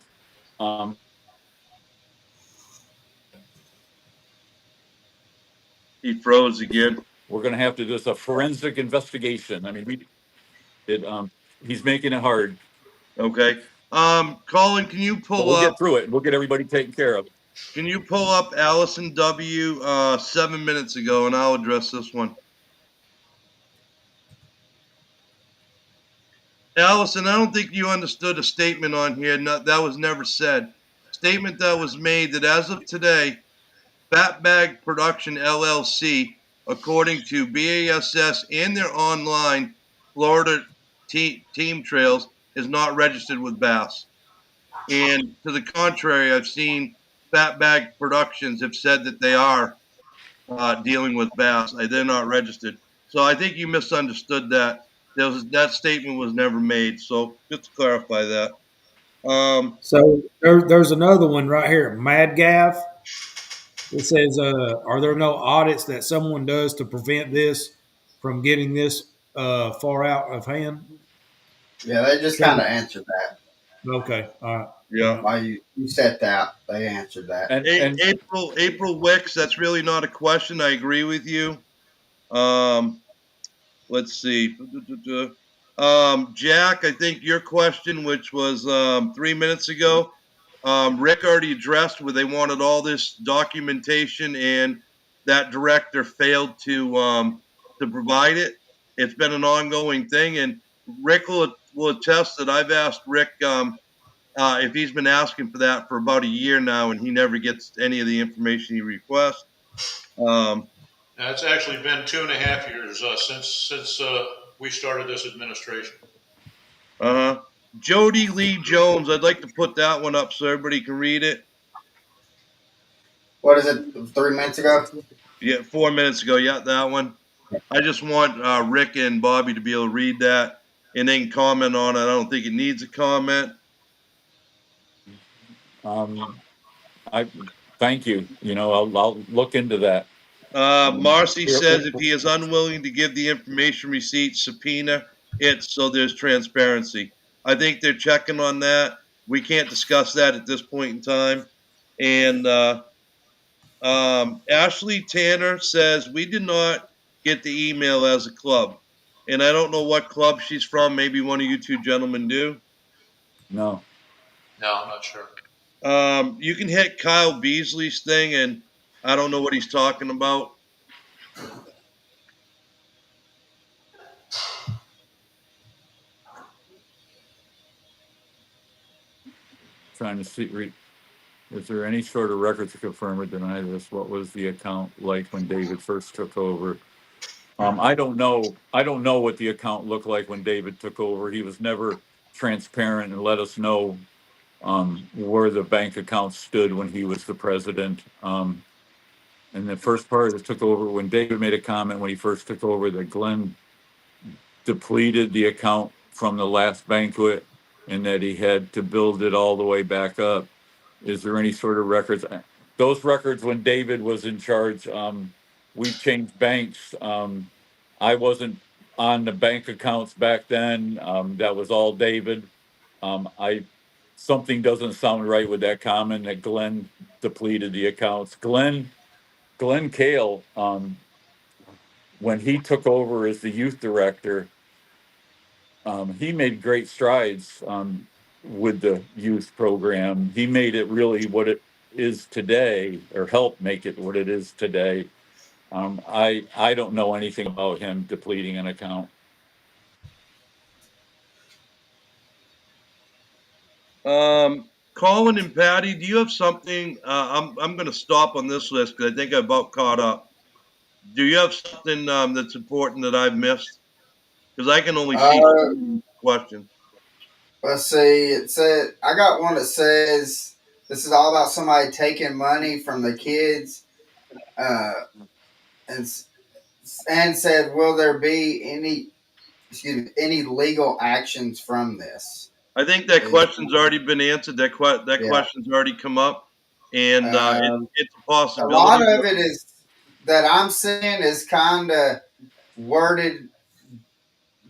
Um, He froze again. we're going to have to do a forensic investigation. I mean, he's making it hard. Okay. Colin, can you But pull we'll up? get through it. We'll get everybody taken care of. Can you pull up Allison W. 7 minutes ago, and I'll address this one. Allison, I don't think you understood a statement on here. No, that was never said. Statement that was made that as of today, Fat Bag Production LLC, according to BASS and their online Florida team trails, is not registered with Bass. And to the contrary, I've seen Fat Bag Productions have said that they are dealing with Bass. They're not registered. So I think you misunderstood that. That statement was never made. So just to clarify that. So there's another one right here, Mad Gaff. It says, "Are there no audits that someone does to prevent this from getting this far out of hand?" Yeah, they just kind of answered that. Okay, all right. Yeah. While you set that, they answered that. And April Wicks, that's really not a question. I agree with you. Um, let's see. Jack, I think your question, which was 3 minutes ago, Rick already addressed where they wanted all this documentation, and that director failed to provide it. It's been an ongoing thing, and Rick will attest that I've asked Rick if he's been asking for that for about a year now, and he never gets any of the information he requests. Now, it's actually been 2.5 years since we started this administration. Jody Lee Jones, I'd like to put that one up so everybody can read it. What is it? 3 minutes ago? Yeah, 4 minutes ago. Yeah, that one. I just want Rick and Bobby to be able to read that and then comment on it. I don't think it needs a comment. I thank you. I'll look into that. Marcy says if he is unwilling to give the information receipt, subpoena it so there's transparency. I think they're checking on that. We can't discuss that at this point in time. And Ashley Tanner says we did not get the email as a club. And I don't know what club she's from. Maybe one of you two gentlemen do. No. No, I'm not sure. You can hit Kyle Beasley's thing, and I don't know what he's talking about. Trying to see. Is there any sort of record to confirm or deny this? What was the account like when David first took over? I don't know. I don't know what the account looked like when David took over. He was never transparent and let us know where the bank account stood when he was the president. And the first part that took over when David made a comment when he first took over that Glenn depleted the account from the last banquet and that he had to build it all the way back up. Is there any sort of records? those records when David was in charge. We've changed banks. I wasn't on the bank accounts back then. That was all David. I Something doesn't sound right with that comment that Glenn depleted the accounts. Glenn Kale, when he took over as the youth director, he made great strides with the youth program. He made it really what it is today, or helped make it what it is today. I don't know anything about him depleting an account. Colin and Patty, do you have something? I'm going to stop on this list because I think I'm about caught up. Do you have something that's important that I've missed? Because I can only see Uh, questions. let's see. It said I got one that says this is all about somebody taking money from the kids, uh, and and said, will there be any legal actions from this? I think that Is, question's already been answered. That yeah. question's already come up, and Um, it's a a lot possibility. of it is that I'm seeing is kind of worded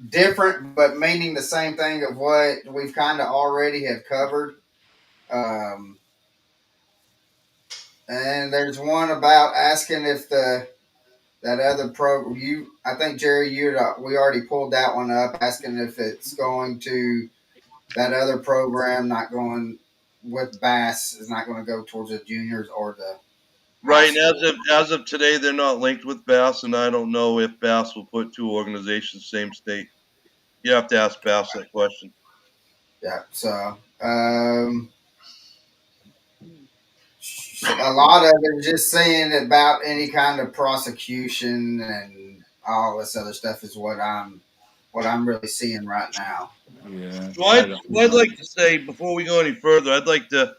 different, but meaning the same thing of what we've kind of already have covered. Um, and there's one about asking if that other pro you I think Jerry we already pulled that one up, asking if it's going to that other program not going with Bass is not going to go towards the juniors or the high Right, and school. as of today, they're not linked with Bass, and I don't know if Bass will put two organizations same state. You have to ask Bass that question. Yeah, so a lot of it just saying about any kind of prosecution and all this other stuff is what I'm really seeing right now. Yeah, So I don't I'd know. like to say before we go any further, I'd like to.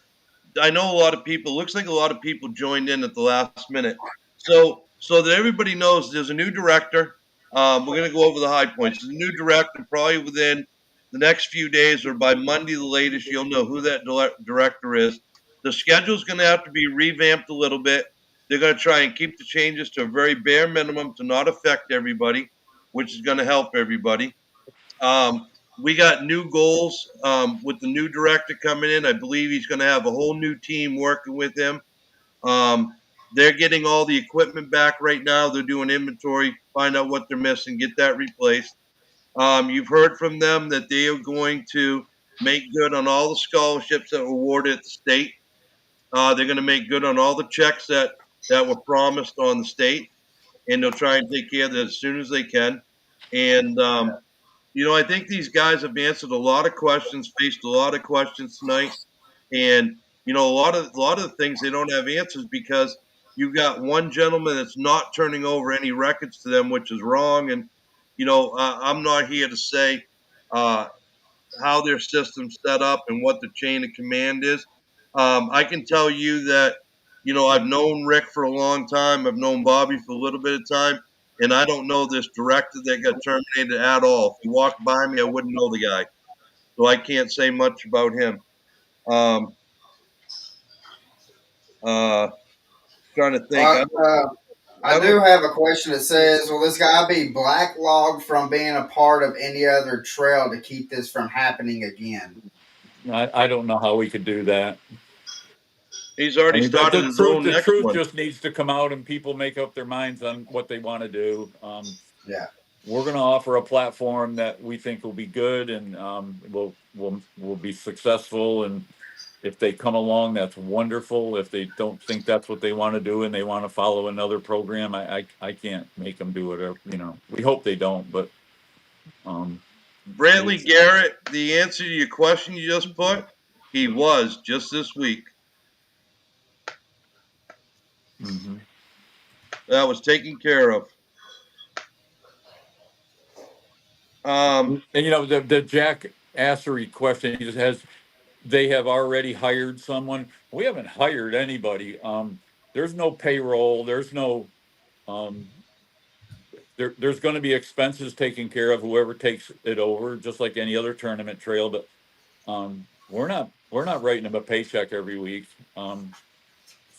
I know a lot of people. Looks like a lot of people joined in at the last minute. So that everybody knows, there's a new director. We're going to go over the high points. There's a new director. Probably within the next few days or by Monday the latest, you'll know who that director is. The schedule's going to have to be revamped a little bit. They're going to try and keep the changes to a very bare minimum to not affect everybody, which is going to help everybody. We got new goals with the new director coming in. I believe he's going to have a whole new team working with him. Um, they're getting all the equipment back right now. They're doing inventory, find out what they're missing, get that replaced. You've heard from them that they are going to make good on all the scholarships that were awarded at the state. They're going to make good on all the checks that were promised on the state, and they'll try and take care of that as soon as they can. And I think these guys have answered a lot of questions, faced a lot of questions tonight, and a lot of the things they don't have answers because you've got one gentleman that's not turning over any records to them, which is wrong. And I'm not here to say uh, how their system's set up and what the chain of command is. I can tell you that I've known Rick for a long time. I've known Bobby for a little bit of time, and I don't know this director that got terminated at all. If he walked by me, I wouldn't know the guy, so I can't say much about him. Um, uh, Trying to think. Well, I I do don't. have a question that says, will this guy be blacklogged from being a part of any other trail to keep this from happening again? I don't know how we could do that. He's I already mean, started the his truth, own the next truth one. just needs to come out, and people make up their minds on what they want to do. Yeah. We're going to offer a platform that we think will be good, and will be successful. And if they come along, that's wonderful. If they don't think that's what they want to do and they want to follow another program, I can't make them do it. Or we hope they don't, but um, Brantley it's. Garrett, the answer to your question you just put, he was just this week. Mhm. That was taken care of. Um, And the Jack Assery question he just has, they have already hired someone. We haven't hired anybody. There's no payroll. There's no um, there's going to be expenses taken care of whoever takes it over, just like any other tournament trail. But we're not writing them a paycheck every week.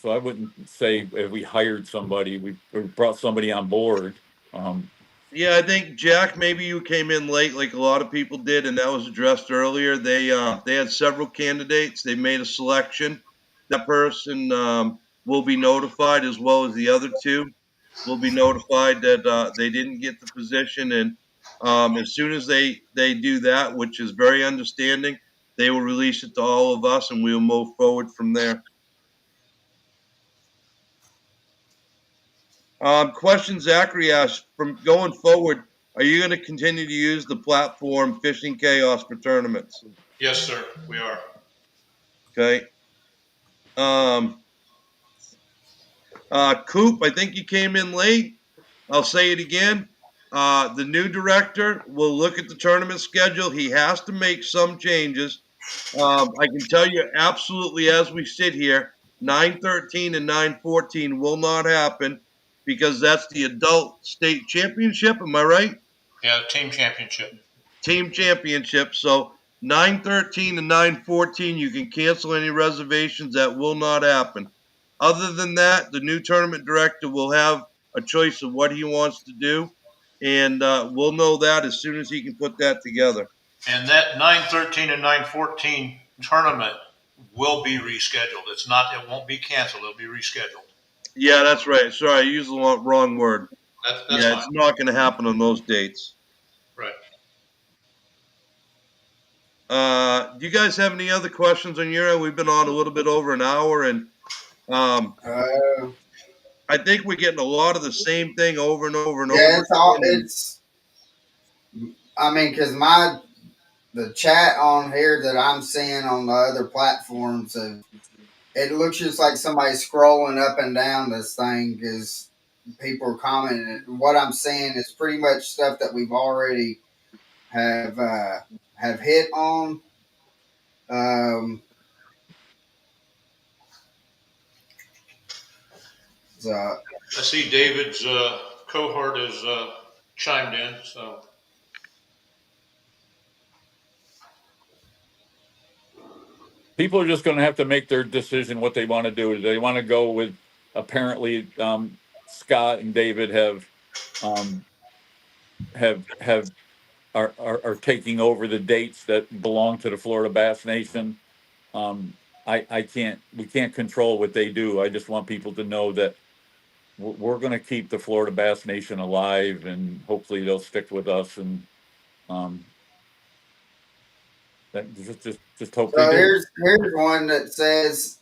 So I wouldn't say if we hired somebody, we brought somebody on board. Um, Yeah, I think Jack, maybe you came in late, like a lot of people did, and that was addressed earlier. They had several candidates. They made a selection. That person will be notified, as well as the other two will be notified that they didn't get the position. And as soon as they do that, which is very understanding, they will release it to all of us, and we will move forward from there. Question Zachary asked, from going forward, are you going to continue to use the platform Fishing Chaos for tournaments? Yes, sir, we are. Okay. Um, Coop, I think you came in late. I'll say it again. The new director will look at the tournament schedule. He has to make some changes. I can tell you absolutely as we sit here, 913 and 914 will not happen because that's the adult state championship. Am I right? Yeah, team championship. Team championship. So 913 and 914, you can cancel any reservations. That will not happen. Other than that, the new tournament director will have a choice of what he wants to do, and we'll know that as soon as he can put that together. And that 913 and 914 tournament will be rescheduled. It's not. It won't be canceled. It'll be rescheduled. Yeah, that's right. Sorry, I used the wrong word. That's Yeah, fine. it's not going to happen on those dates. Right. Do you guys have any other questions on your end? We've been on a little bit over an hour, and um, Uh, I think we're getting a lot of the same thing over and over and yeah, over it's all. again. It's. I mean, because the chat on here that I'm seeing on the other platforms, it looks just like somebody scrolling up and down this thing because people are commenting. What I'm seeing is pretty much stuff that we've already have hit on. Um, so I see David's cohort has chimed in. So People are just going to have to make their decision what they want to do. They want to go with, apparently, Scott and David um, have are taking over the dates that belong to the Florida Bass Nation. Um, we can't control what they do. I just want people to know that we're going to keep the Florida Bass Nation alive, and hopefully they'll stick with us. And um, just hope they So do. here's one that says,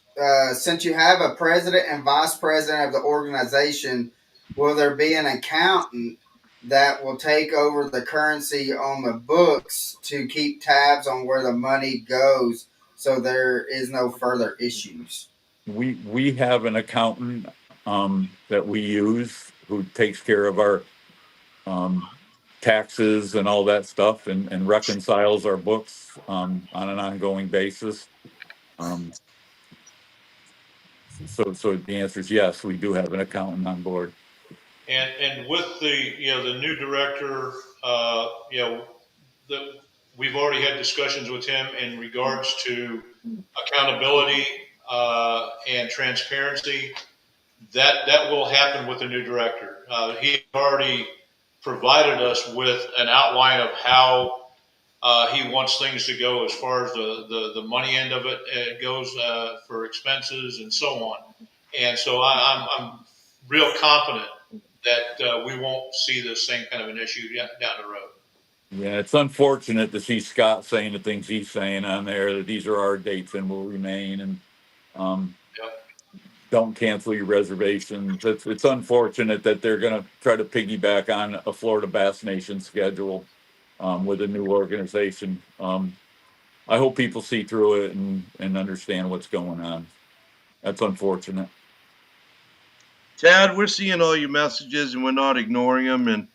since you have a president and vice president of the organization, will there be an accountant that will take over the currency on the books to keep tabs on where the money goes, so there is no further issues? We have an accountant that we use who takes care of our um, taxes and all that stuff, and reconciles our books on an ongoing basis. Um, so the answer is yes, we do have an accountant on board. and with the new director, the, we've already had discussions with him in regards to accountability and transparency. That will happen with the new director. He already provided us with an outline of how he wants things to go as far as the money end of it goes for expenses and so on. And so I'm real confident that we won't see the same kind of an issue down the road. Yeah, it's unfortunate to see Scott saying the things he's saying on there, that these are our dates and will remain, and um, Yep. don't cancel your reservations. It's unfortunate that they're going to try to piggyback on a Florida Bass Nation schedule with a new organization. I hope people see through it and understand what's going on. That's unfortunate. Tad, we're seeing all your messages and we're not ignoring them. And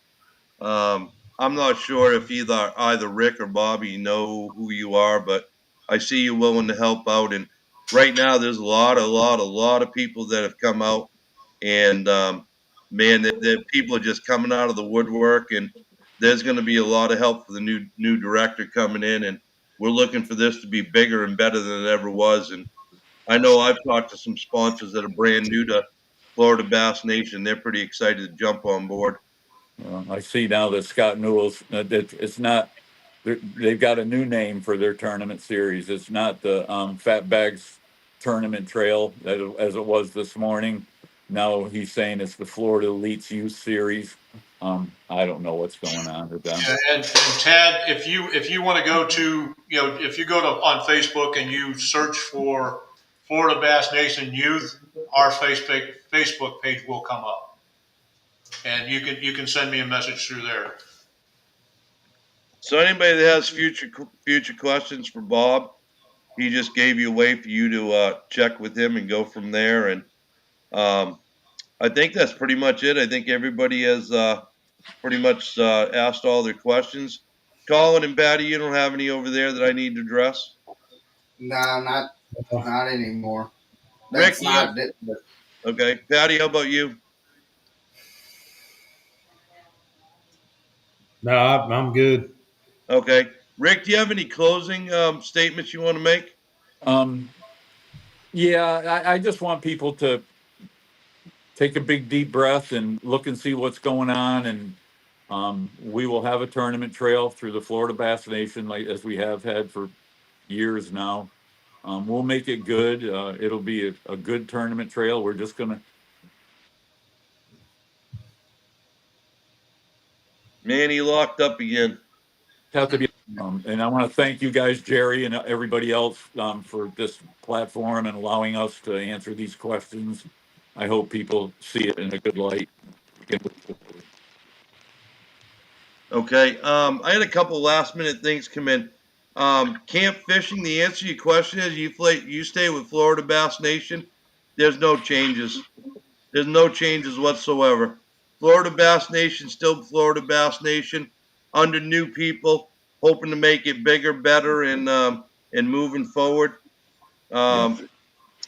I'm not sure if either Rick or Bobby know who you are, but I see you willing to help out. And right now, there's a lot of people that have come out, and man, the people are just coming out of the woodwork. And there's going to be a lot of help for the new director coming in, and we're looking for this to be bigger and better than it ever was. And I know I've talked to some sponsors that are brand new to Florida Bass Nation. They're pretty excited to jump on board. I see now that Scott Newell's, it's not, they've got a new name for their tournament series. It's not the Fat Bags Tournament Trail as it was this morning. Now he's saying it's the Florida Elites Youth Series. I don't know what's going on with them. And Tad, if you want to go to, if you go to on Facebook and you search for Florida Bass Nation Youth, our Facebook page will come up, and you can send me a message through there. So anybody that has future questions for Bob, he just gave you a way for you to check with him and go from there. And I think that's pretty much it. I think everybody has pretty much asked all their questions. Colin and Patty, you don't have any over there that I need to address? No, not anymore. Rick, That's you have, not it. okay. Patty, how about you? No, I'm good. Okay. Rick, do you have any closing statements you want to make? Yeah, I just want people to take a big deep breath and look and see what's going on. And we will have a tournament trail through the Florida Bass Nation, like as we have had for years now. We'll make it good. It'll be a good tournament trail. We're just gonna Man, he locked up again. have to be. And I want to thank you guys, Jerry, and everybody else for this platform and allowing us to answer these questions. I hope people see it in a good light. Okay. I had a couple last minute things come in. Camp fishing. The answer to your question is you stay with Florida Bass Nation. There's no changes. There's no changes whatsoever. Florida Bass Nation still Florida Bass Nation under new people, hoping to make it bigger, better, and moving forward. Yeah.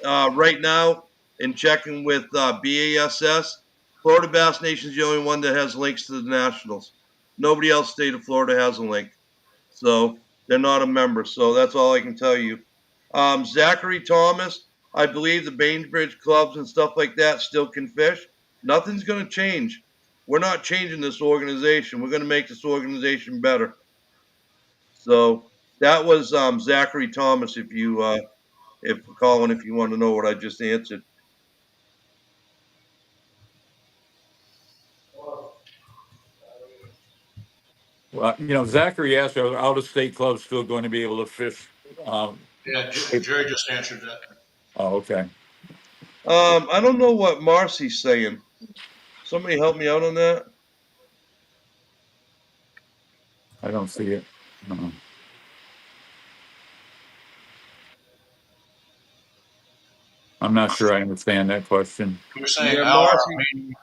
Right now, in checking with BASS, Florida Bass Nation is the only one that has links to the Nationals. Nobody else state of Florida has a link, so they're not a member. So that's all I can tell you. Zachary Thomas, I believe the Bainbridge clubs and stuff like that still can fish. Nothing's going to change. We're not changing this organization. We're going to make this organization better. So that was Zachary Thomas. If Colin, if you want to know what I just answered. Well, Zachary asked, are out-of-state clubs still going to be able to fish? Yeah, Jerry just answered that. Oh, okay. I don't know what Marcy's saying. Somebody help me out on that. I don't see it. I'm not sure I understand that question. You were saying Yeah, how Marcy.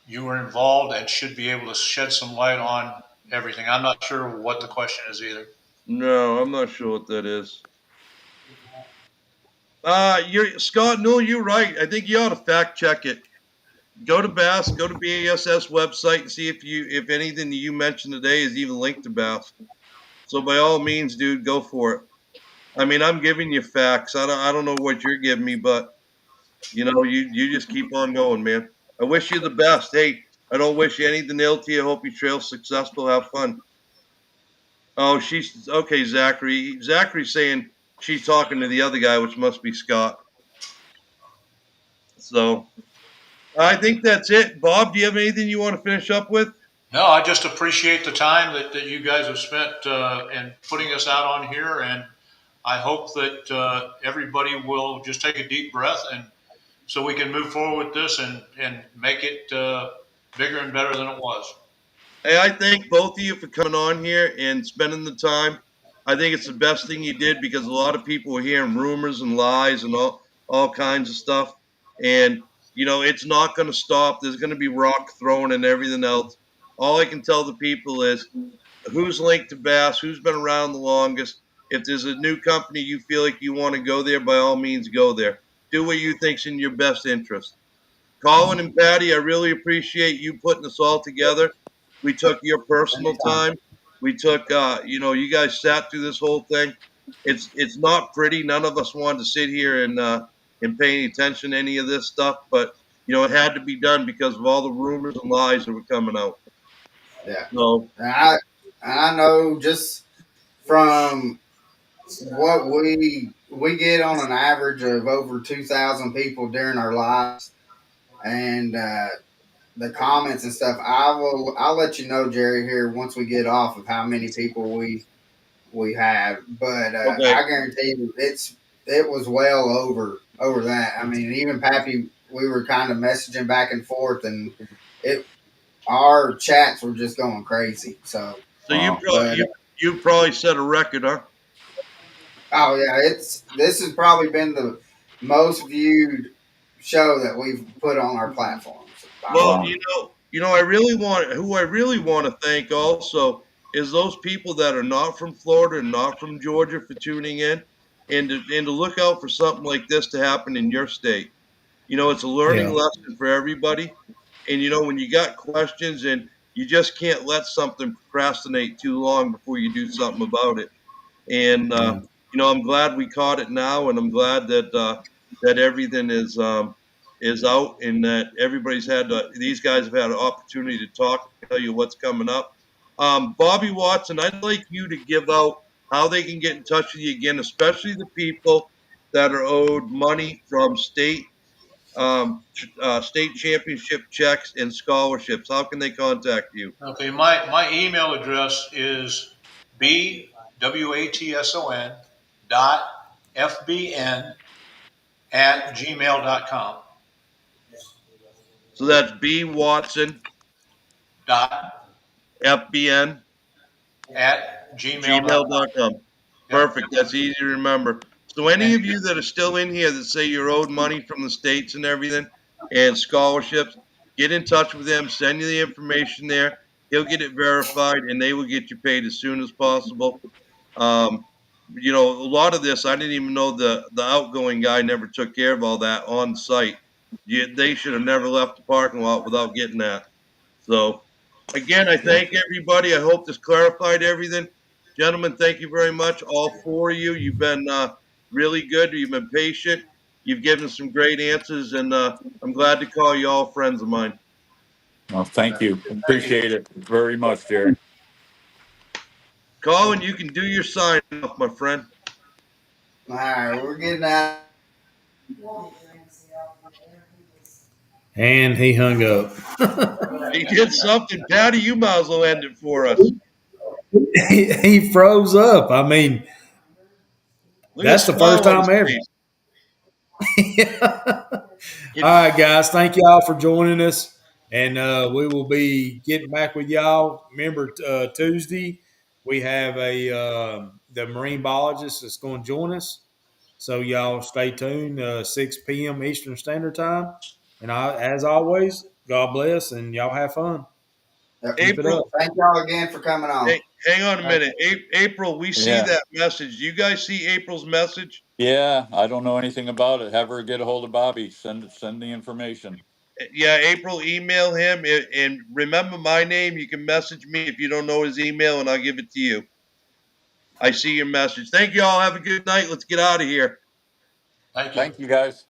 you were involved and should be able to shed some light on everything. I'm not sure what the question is either. No, I'm not sure what that is. You're Scott Newell. You're right. I think you ought to fact check it. Go to Bass. Go to BASS website and see if anything that you mentioned today is even linked to Bass. So by all means, dude, go for it. I mean, I'm giving you facts. I don't know what you're giving me, but you just keep on going, man. I wish you the best. Hey, I don't wish you anything ill to you. I hope your trail's successful. Have fun. Oh, she's okay, Zachary. Zachary's saying she's talking to the other guy, which must be Scott. So I think that's it. Bob, do you have anything you want to finish up with? No, I just appreciate the time that you guys have spent in putting us out on here, and I hope that everybody will just take a deep breath, and so we can move forward with this and make it bigger and better than it was. Hey, I thank both of you for coming on here and spending the time. I think it's the best thing you did because a lot of people are hearing rumors and lies and all kinds of stuff. And it's not going to stop. There's going to be rock throwing and everything else. All I can tell the people is who's linked to Bass, who's been around the longest. If there's a new company you feel like you want to go there, by all means go there. Do what you think's in your best interest. Colin and Patty, I really appreciate you putting this all together. We took your personal time. We took, you guys sat through this whole thing. It's not pretty. None of us wanted to sit here and pay any attention to any of this stuff, but it had to be done because of all the rumors and lies that were coming out. Yeah. So And I know just from what we get on an average of over 2,000 people during our lives, and the comments and stuff. I'll let you know, Jerry, here once we get off of how many people we have. But okay, I guarantee you, it was well over that. I mean, even Pappy, we were kind of messaging back and forth, and it our chats were just going crazy. So, so you Wow. probably but you probably set a record, huh? oh yeah, this has probably been the most viewed show that we've put on our platforms by Well, far. Wow. who I really want to thank also is those people that are not from Florida and not from Georgia for tuning in, and to look out for something like this to happen in your state. It's a learning Yeah. lesson for everybody. And when you got questions and you just can't let something procrastinate too long before you do something about it. And Yeah. I'm glad we caught it now, and I'm glad that everything is out, and that everybody's had these guys have had an opportunity to talk and tell you what's coming up. Bobby Watson, I'd like you to give out how they can get in touch with you again, especially the people that are owed money from state championship checks and scholarships. How can they contact you? Okay, my email address is bwatson .fbn @gmail.com. So that's B Watson Dot FBN at gmail.com. gmail.com. Yep. Perfect. That's easy to remember. So any And of you that are still in here that say you're owed money from the states and everything and scholarships, get in touch with him, send you the information there. He'll get it verified and they will get you paid as soon as possible. Um, a lot of this, I didn't even know the outgoing guy never took care of all that on site. They should have never left the parking lot without getting that. So, again, I Yeah. thank everybody. I hope this clarified everything. Gentlemen, thank you very much. All four of you. You've been really good. You've been patient. You've given some great answers, and I'm glad to call you all friends of mine. Well, thank you. Thank you. Appreciate it very much, Jerry. Colin, you can do your sign off, my friend. All right, we're getting out. And he hung up. He did something. Patty, you might as well end it for us. He froze up. I mean, Look at the that's the first smile on his time ever. face. All Can, right, guys. Thank y'all for joining us. And we will be getting back with y'all. Remember, Tuesday, we have the marine biologist that's going to join us. So y'all stay tuned, 6 p.m. Eastern Standard Time. And as always, God bless and y'all have fun. Keep it up. April, Thank y'all again for coming on. hang on a Thank minute. April, we see Yeah. that message. Do you guys see April's message? Yeah. I don't know anything about it. Have her get a hold of Bobby. Send the information. Yeah, April, email him and remember my name. You can message me if you don't know his email, and I'll give it to you. I see your message. Thank you all. Have a good night. Let's get out of here. thank you. Thank you, guys.